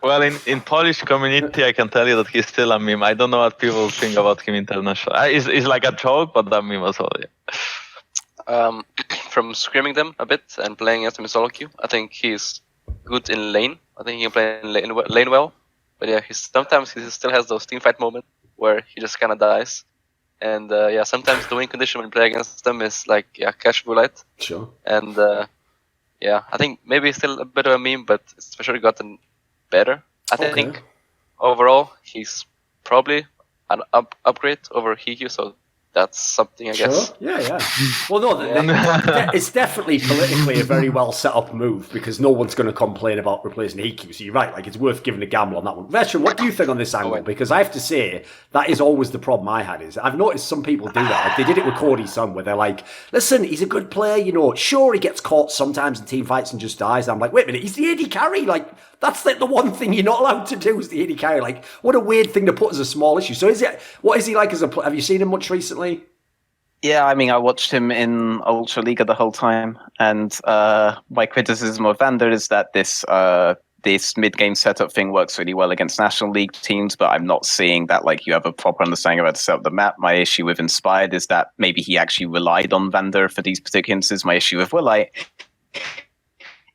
Well, in Polish community, I can tell you that he's still a meme. I don't know what people think about him internationally. It's like a joke, but that meme was all, yeah. From scrimming them a bit and playing against him in solo queue, I think he's good in lane. I think he can play in lane well. But yeah, sometimes he still has those teamfight moments where he just kind of dies. And sometimes the win condition when you play against them is like, cash Woolite. Sure. And I think maybe it's still a bit of a meme, but it's for sure gotten better. I think overall he's probably an upgrade over Hikyu, so that's something I guess. Yeah. Well, no, it's definitely politically a very well set up move because no one's going to complain about replacing Hikyu. So you're right, like it's worth giving a gamble on that one. Veteran, what do you think on this angle? Because I have to say that is always the problem I had. Is I've noticed some people do that. Like they did it with Cody's son, where they're like, "Listen, he's a good player. Sure he gets caught sometimes in team fights and just dies." And I'm like, "Wait a minute, he's the AD carry. Like that's like the one thing you're not allowed to do is the AD carry. Like what a weird thing to put as a small issue." So what is he like as a player? Have you seen him much recently? Yeah, I mean, I watched him in Ultra Liga the whole time, and my criticism of Vander is that this mid-game setup thing works really well against National League teams, but I'm not seeing that like you have a proper understanding of how to set up the map. My issue with Inspired is that maybe he actually relied on Vander for these particular instances. My issue with Woolite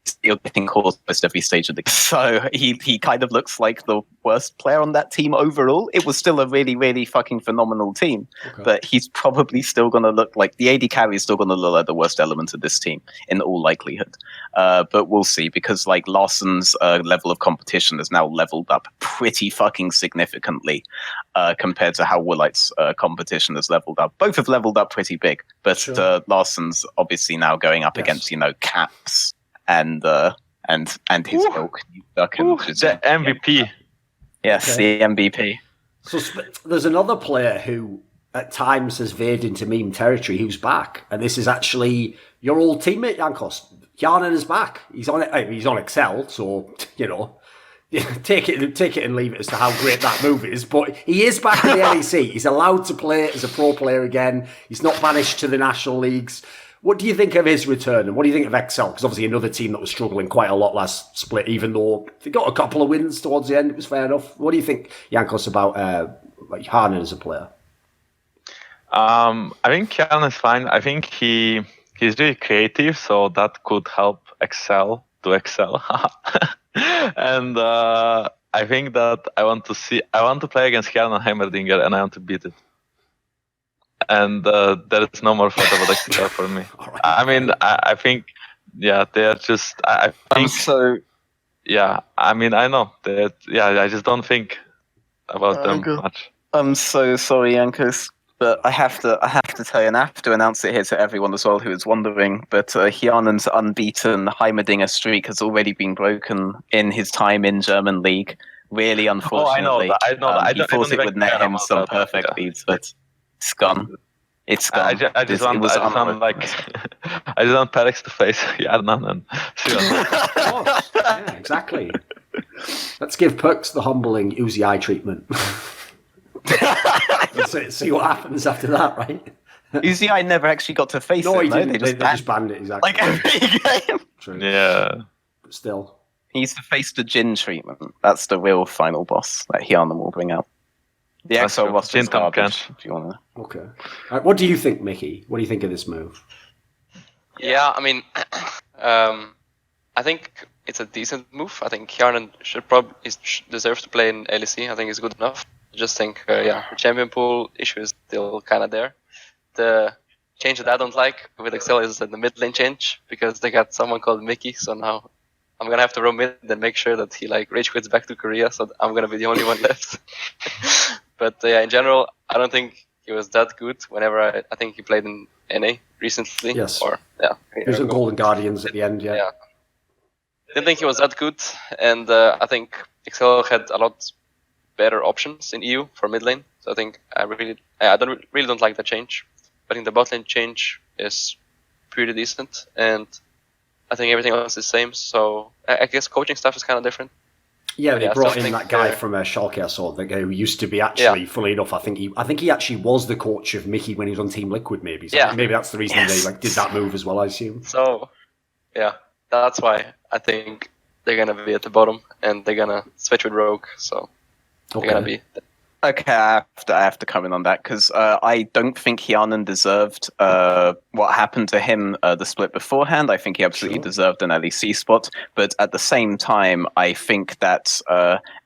still getting calls most every stage of the game. So he kind of looks like the worst player on that team overall. It was still a really, really fucking phenomenal team, but he's probably still going to look like the AD carry is still going to look like the worst element of this team in all likelihood. But we'll see, because like Larsen's level of competition has now leveled up pretty fucking significantly compared to how Woolite's competition has leveled up. Both have leveled up pretty big, but Larsen's obviously now going up against, Caps and his Milk. The MVP. Yes, the MVP. So there's another player who at times has veered into meme territory who's back, and this is actually your old teammate Jankos. Yarnan is back. He's on Excel, so take it and leave it as to how great that move is. But he is back in the LEC. He's allowed to play as a pro player again. He's not banished to the national leagues. What do you think of his return, and what do you think of Excel? Because obviously another team that was struggling quite a lot last split, even though they got a couple of wins towards the end, it was fair enough. What do you think, Jankos, about Harnan as a player? I think Harnan is fine. I think he's really creative, so that could help Excel to excel. And I think that I want to play against Harnan Heimerdinger, and I want to beat it. And there is no more thought about Excel for me. Right. I mean, I think, yeah, they are just. I think so. Yeah, I mean, I know that. Yeah, I just don't think about them much. I'm so sorry, Jankos, but I have to tell you, and I have to announce it here to everyone as well who is wondering. But Hianen's unbeaten Heimerdinger streak has already been broken in his time in German league. Really, unfortunately, I know that. He thought it would net him some perfect leads, but. It's gone. It's gone. I just want Perex to face Jarnan and see what yeah, exactly. Let's give Perks the humbling Uzi eye treatment. See what happens after that, right? Uzi eye never actually got to face it. No, he didn't. They just banned it, exactly. Like every game. True. Yeah. But still. He needs to face the Jin treatment. That's the real final boss that Hianen will bring out. The Excel was just garbage, if you want to. Okay. What do you think, Mickey? What do you think of this move? Yeah, I mean, I think it's a decent move. I think Hianen deserves to play in LEC. I think it's good enough. I just think, the champion pool issue is still kind of there. The change that I don't like with Excel is the mid lane change, because they got someone called Mikyx, so now I'm going to have to roam mid and make sure that he rage quits back to Korea, so I'm going to be the only one left. But in general, I don't think he was that good. Whenever I think he played in NA recently. Yes. He was in Golden Guardians at the end, yeah. Didn't think he was that good, and I think Excel had a lot better options in EU for mid lane. So I think I really don't like the change. But I think the bot lane change is pretty decent, and I think everything else is the same. So I guess coaching stuff is kind of different. Yeah, they brought in that guy from Schalke, I saw, the guy who used to be actually, fully enough, I think he actually was the coach of Mickey when he was on Team Liquid, maybe. So maybe that's the reason they did that move as well, I assume. So, that's why I think they're going to be at the bottom, and they're going to switch with Rogue, so they're going to be... Okay, I have to comment on that, because I don't think Hianen deserved what happened to him the split beforehand. I think he absolutely deserved an LEC spot, but at the same time, I think that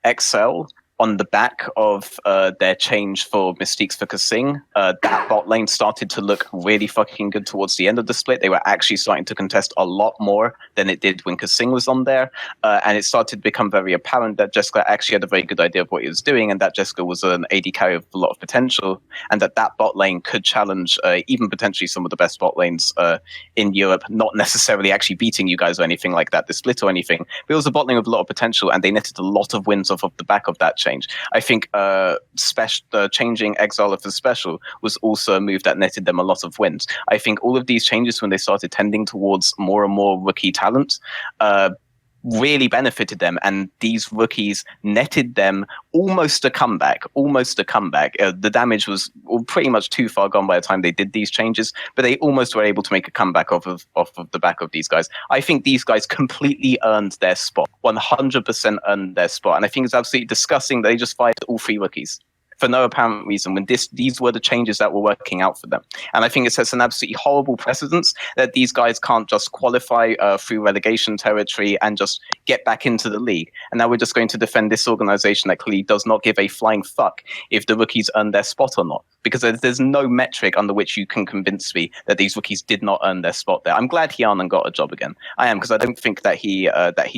Excel, on the back of their change for Mikyx for Kasing, that bot lane started to look really fucking good towards the end of the split. They were actually starting to contest a lot more than it did when Kasing was on there. And it started to become very apparent that Jessica actually had a very good idea of what he was doing, and that Jessica was an AD carry with a lot of potential, and that bot lane could challenge even potentially some of the best bot lanes in Europe, not necessarily actually beating you guys or anything like that, the split or anything. But it was a bot lane with a lot of potential, and they netted a lot of wins off of the back of that change. I think changing Exile for special was also a move that netted them a lot of wins. I think all of these changes, when they started tending towards more and more rookie talent, really benefited them, and these rookies netted them almost a comeback. The damage was pretty much too far gone by the time they did these changes, but they almost were able to make a comeback off of the back of these guys. I think these guys completely earned their spot, 100% earned their spot, and I think it's absolutely disgusting that they just fired all three rookies for no apparent reason when these were the changes that were working out for them. And I think it sets an absolutely horrible precedence that these guys can't just qualify through relegation territory and just get back into the league. And now we're just going to defend this organization that clearly does not give a flying fuck if the rookies earn their spot or not. Because there's no metric under which you can convince me that these rookies did not earn their spot there. I'm glad Hianen got a job again. I am, because I don't think that he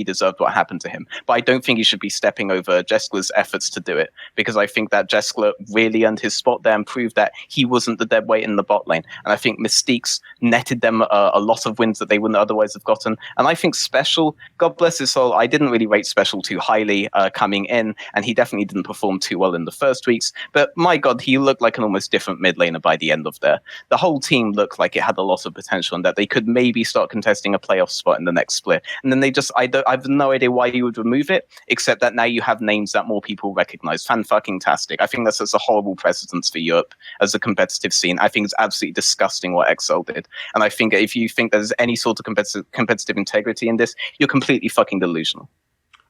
deserved what happened to him. But I don't think he should be stepping over Jeskler's efforts to do it, because I think that Jeskler really earned his spot there and proved that he wasn't the dead weight in the bot lane. And I think Mikyx netted them a lot of wins that they wouldn't otherwise have gotten. And I think Special, God bless his soul, I didn't really rate Special too highly coming in, and he definitely didn't perform too well in the first weeks. But my God, he looked like an almost different mid laner by the end of there. The whole team looked like it had a lot of potential and that they could maybe start contesting a playoff spot in the next split. And then they just, I have no idea why you would remove it, except that now you have names that more people recognize. Fan-fucking-tastic. I think that's a horrible precedence for Europe as a competitive scene. I think it's absolutely disgusting what Excel did. And I think if you think there's any sort of competitive integrity in this, you're completely fucking delusional.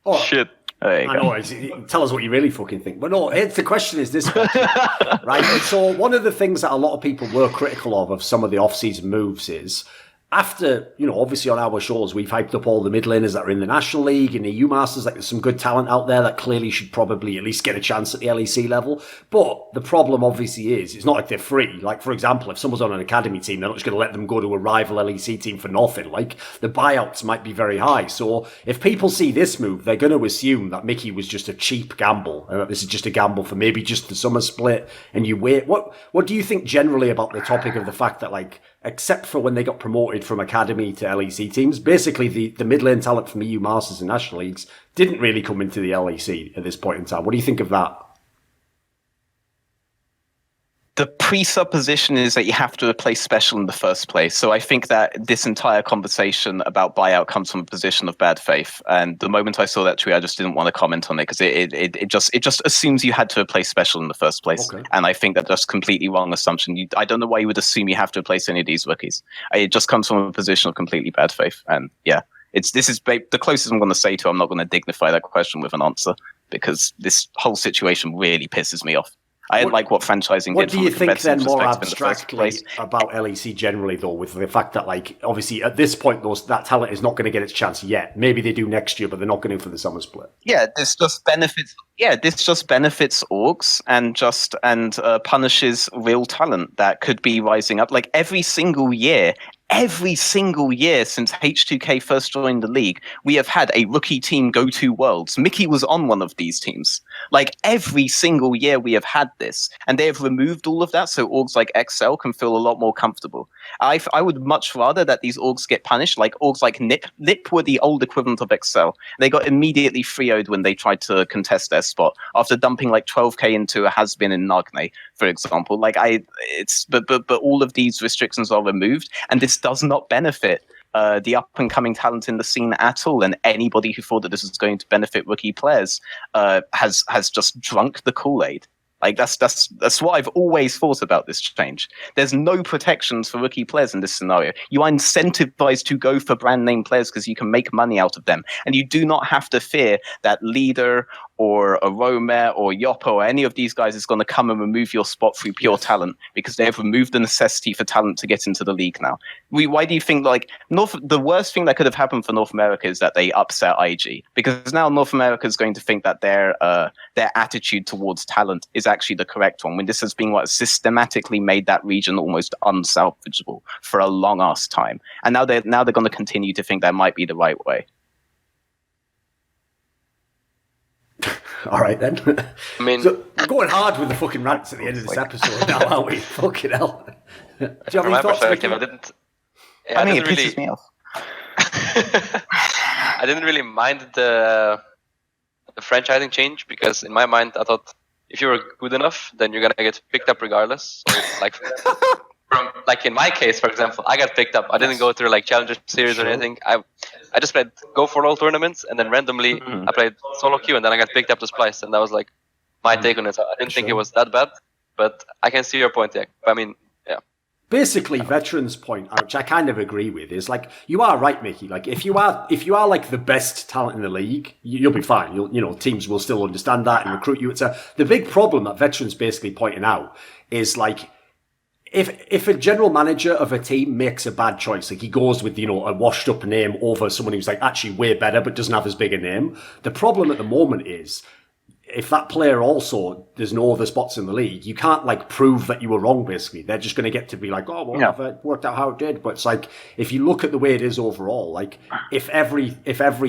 Oh, shit. I know. Tell us what you really fucking think. But no, the question is this, right? And so one of the things that a lot of people were critical of some of the off-season moves is, after, obviously on our shows, we've hyped up all the mid laners that are in the National League and the EU Masters. Like, there's some good talent out there that clearly should probably at least get a chance at the LEC level. But the problem obviously is, it's not like they're free. Like, for example, if someone's on an academy team, they're not just going to let them go to a rival LEC team for nothing. Like, the buyouts might be very high. So if people see this move, they're going to assume that Mikyx was just a cheap gamble, and that this is just a gamble for maybe just the summer split, and you wait. What do you think generally about the topic of the fact that, like, except for when they got promoted from academy to LEC teams, basically the mid lane talent from EU Masters and National Leagues didn't really come into the LEC at this point in time? What do you think of that? The presupposition is that you have to replace special in the first place. So I think that this entire conversation about buyout comes from a position of bad faith. And the moment I saw that tweet, I just didn't want to comment on it because it just assumes you had to replace special in the first place. Okay. And I think that's just completely wrong assumption. I don't know why you would assume you have to replace any of these rookies. It just comes from a position of completely bad faith. And yeah, this is the closest I'm going to say to. I'm not going to dignify that question with an answer because this whole situation really pisses me off. I didn't like what franchising what did. What do you think then, more abstractly, about LEC generally, though, with the fact that, like, obviously at this point, that talent is not going to get its chance yet. Maybe they do next year, but they're not going to for the summer split. Yeah, this just benefits. Yeah, this just benefits orgs and punishes real talent that could be rising up. Like every single year since H2K first joined the league, we have had a rookie team go to Worlds. Mikyx was on one of these teams. Like every single year we have had this, and they have removed all of that so orgs like Excel can feel a lot more comfortable. I would much rather that these orgs get punished, like orgs like NiP. NiP were the old equivalent of Excel. They got immediately 3-0'd when they tried to contest their spot after dumping like 12k into a has-been in Nagne, for example. But all of these restrictions are removed, and this does not benefit the up-and-coming talent in the scene at all. And anybody who thought that this was going to benefit rookie players has just drunk the Kool-Aid. Like that's what I've always thought about this change. There's no protections for rookie players in this scenario. You are incentivized to go for brand name players because you can make money out of them, and you do not have to fear that Leader or a Romer or Yoppo or any of these guys is going to come and remove your spot through pure talent because they have removed the necessity for talent to get into the league now. Why do you think the worst thing that could have happened for North America is that they upset IG, because now North America is going to think that their attitude towards talent is actually the correct one, when this has been what has systematically made that region almost unsalvageable for a long ass time. And now they're going to continue to think that might be the right way. All right, then. I mean, so, we're going hard with the fucking rants at the end of this episode now, aren't we? Fucking hell. Do you have any thoughts? I didn't. Yeah, I mean, it pisses me off. I didn't really mind the franchising change because in my mind, I thought if you were good enough, then you're gonna get picked up regardless. So it's like like in my case, for example, I got picked up. I didn't go through like Challenger Series or anything. I just played Go for All tournaments, and then randomly I played solo queue, and then I got picked up to Splice, and that was like my take on it. I didn't think it was that bad, but I can see your point, yeah. I mean, yeah. Basically, Veteran's point, which I kind of agree with, is like, you are right, Mickey. Like, if you are like the best talent in the league, you'll be fine. Teams will still understand that and recruit you. The big problem that Veteran's basically pointing out is like, if a general manager of a team makes a bad choice, like he goes with, a washed up name over someone who's like actually way better but doesn't have as big a name, the problem at the moment is, if that player also, there's no other spots in the league, you can't like prove that you were wrong, basically. They're just going to get to be like, oh, well, it worked out how it did. But it's like, if you look at the way it is overall, like if every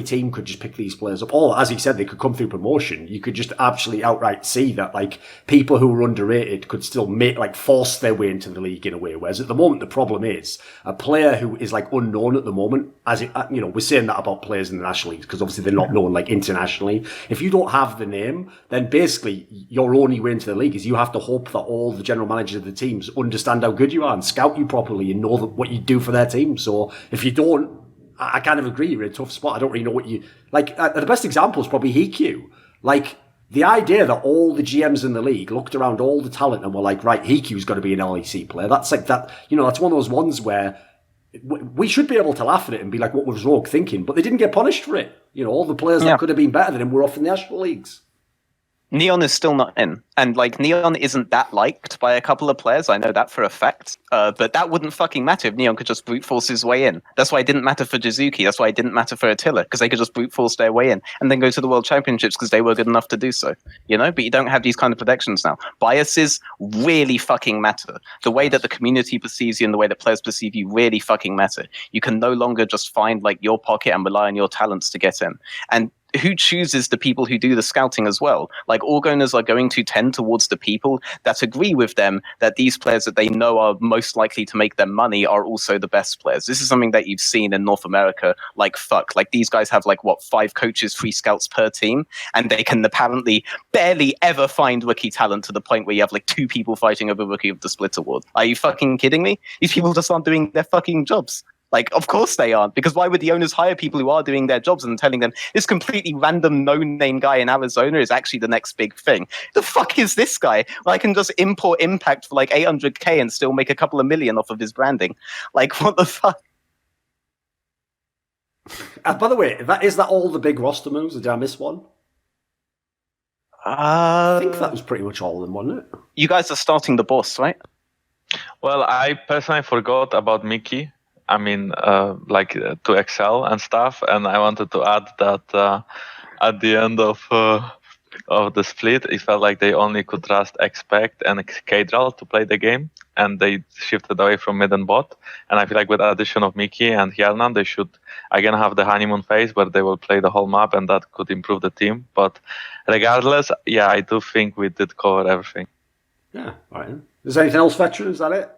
team could just pick these players up, or as he said, they could come through promotion, you could just absolutely outright see that like people who were underrated could still force their way into the league in a way. Whereas at the moment, the problem is a player who is like unknown at the moment, we're saying that about players in the national leagues because obviously they're not known like internationally. If you don't have the name, then basically your only way into the league is you have to hope that all the general managers of the teams understand how good you are and scout you properly and know what you do for their team. So if you don't, I kind of agree, you're in a tough spot. I don't really know what you... Like, the best example is probably Hiku. Like, the idea that all the GMs in the league looked around all the talent and were like, right, Hiku's got to be an LEC player. That's like that, that's one of those ones where we should be able to laugh at it and be like, what was Rogue thinking? But they didn't get punished for it. All the players that could have been better than him were off in the national leagues. Neon is still not in. And, Neon isn't that liked by a couple of players. I know that for a fact. But that wouldn't fucking matter if Neon could just brute force his way in. That's why it didn't matter for Jizuki. That's why it didn't matter for Attila, because they could just brute force their way in and then go to the World Championships because they were good enough to do so. But you don't have these kind of protections now. Biases really fucking matter. The way that the community perceives you and the way that players perceive you really fucking matter. You can no longer just find, your pocket and rely on your talents to get in. And who chooses the people who do the scouting as well? Org owners are going to tend towards the people that agree with them that these players that they know are most likely to make them money are also the best players. This is something that you've seen in North America. These guys have 5 coaches, 3 scouts per team, and they can apparently barely ever find rookie talent to the point where you have 2 people fighting over Rookie of the Split award. Are you fucking kidding me? These people just aren't doing their fucking jobs. Of course they aren't, because why would the owners hire people who are doing their jobs and telling them this completely random no-name guy in Arizona is actually the next big thing? The fuck is this guy? I can just import Impact for 800k and still make a couple of million off of his branding. What the fuck? By the way, is that all the big roster moves? Or did I miss one? I think that was pretty much all of them, wasn't it? You guys are starting the boss, right? Well, I personally forgot about Mikyx. To Excel and stuff, and I wanted to add that at the end of the split, it felt like they only could trust Expect and Kadral to play the game, and they shifted away from mid and bot. And I feel like with the addition of Mikyx and Hjelnan, they should again have the honeymoon phase where they will play the whole map, and that could improve the team. But regardless, I do think we did cover everything. Yeah, all right. Is there anything else, Veteran? Is that it?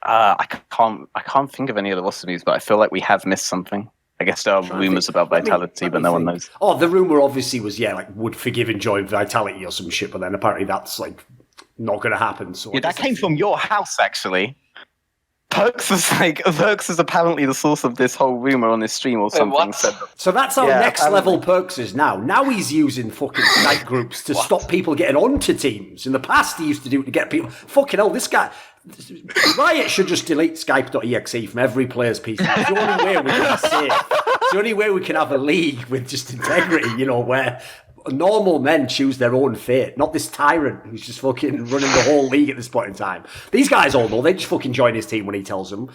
I can't think of any of the roster moves, but I feel like we have missed something. I guess there are rumors about Vitality, but no one knows. Oh, the rumor obviously was would Forgive and join Vitality or some shit, but then apparently that's not going to happen. So that came from your house, actually. Perks is apparently the source of this whole rumor on his stream or something. So that's how next level Perks is now. Now he's using fucking Skype groups to stop people getting onto teams. In the past, he used to do it to get people. Fucking hell, this guy. Riot should just delete Skype.exe from every player's PC. It's the only way we can be safe. It's the only way we can have a league with just integrity, where normal men choose their own fate, not this tyrant who's just fucking running the whole league at this point in time. These guys all know, they just fucking join his team when he tells them.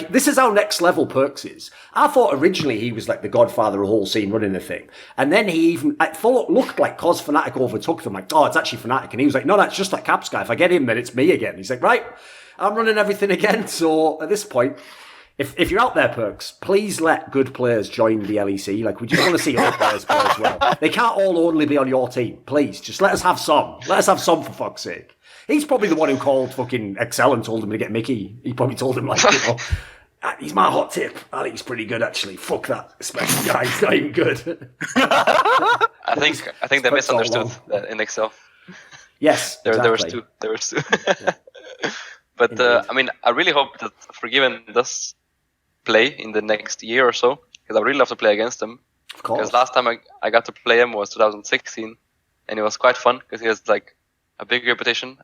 This is how next level Perks is. I thought originally he was the godfather of the whole scene running the thing. And then he even, looked like cause Fnatic overtook them, it's actually Fnatic. And he was like, no, it's just that Caps guy. If I get him, then it's me again. He's like, right, I'm running everything again. So at this point, if you're out there, Perks, please let good players join the LEC. We just want to see other players play as well. They can't all only be on your team. Please, just let us have some. Let us have some, for fuck's sake. He's probably the one who called fucking Excel and told him to get Mikyx. He probably told him, he's my hot tip. I think he's pretty good, actually. Fuck that. Especially guy, he's not even good. I think they misunderstood in Excel. Yes, there was two. Yeah. But I really hope that Forgiven does play in the next year or so, because I really love to play against him. Of course. Because last time I got to play him was 2016, and it was quite fun because he has a big reputation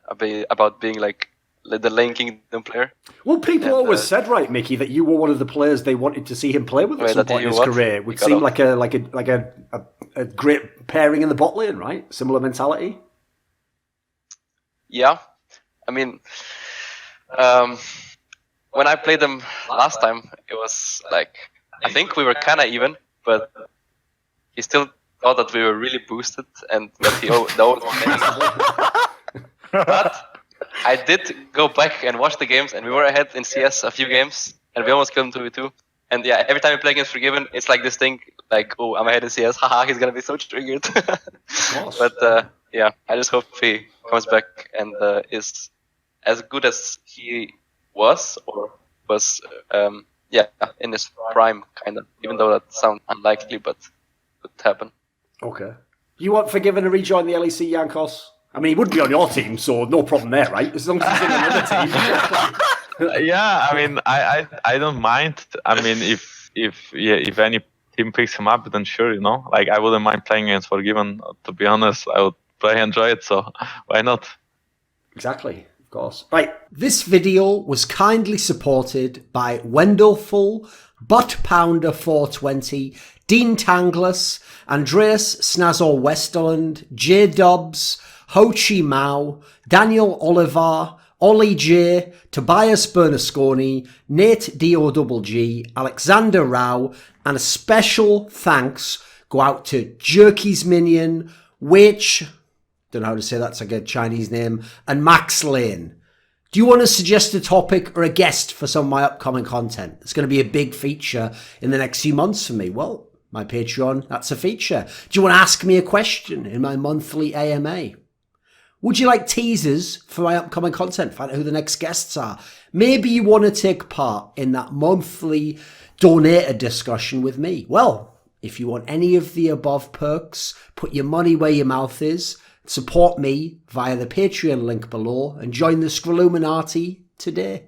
about being the lane kingdom player. Well, people always said, right, Mikyx, that you were one of the players they wanted to see him play with at some point in his career. It would seem like a great pairing in the bot lane, right? Similar mentality. Yeah, when I played them last time, it was I think we were kind of even, but he still thought that we were really boosted and that he owned But I did go back and watch the games, and we were ahead in CS a few games, and we almost killed him 2v2. And every time we play against Forgiven, it's this thing, oh, I'm ahead in CS, haha, he's gonna be so triggered. But I just hope he comes back and is as good as he was in his prime, kind of. Even though that sounds unlikely, but could happen. Okay. You want Forgiven to rejoin the LEC, Jankos? I mean, he would be on your team, so no problem there, right? As long as he's in another team. Yeah, I mean, I don't mind. I mean, if any team picks him up, then sure, you know. Like, I wouldn't mind playing against Forgiven. To be honest, I would probably enjoy it, so why not? Exactly, of course. Right, this video was kindly supported by Wendelful, Butt Pounder 420, Dean Tanglis, Andreas, Snazore Westerlund, JDubs, Chi Mao, Daniel Olivar, OllieJ, Tobias Bernasconi, NateDOhDoubleG, Alexander Rao, and a special thanks go out to Jerky's Minion, weixz, don't know how to say that's like a Chinese name, and Max Laine. Do you want to suggest a topic or a guest for some of my upcoming content? It's going to be a big feature in the next few months for me. Well, my Patreon, that's a feature. Do you want to ask me a question in my monthly AMA? Would you like teasers for my upcoming content? Find out who the next guests are. Maybe you want to take part in that monthly donator discussion with me. Well, if you want any of the above perks, put your money where your mouth is. Support me via the Patreon link below and join the Scrilluminati today.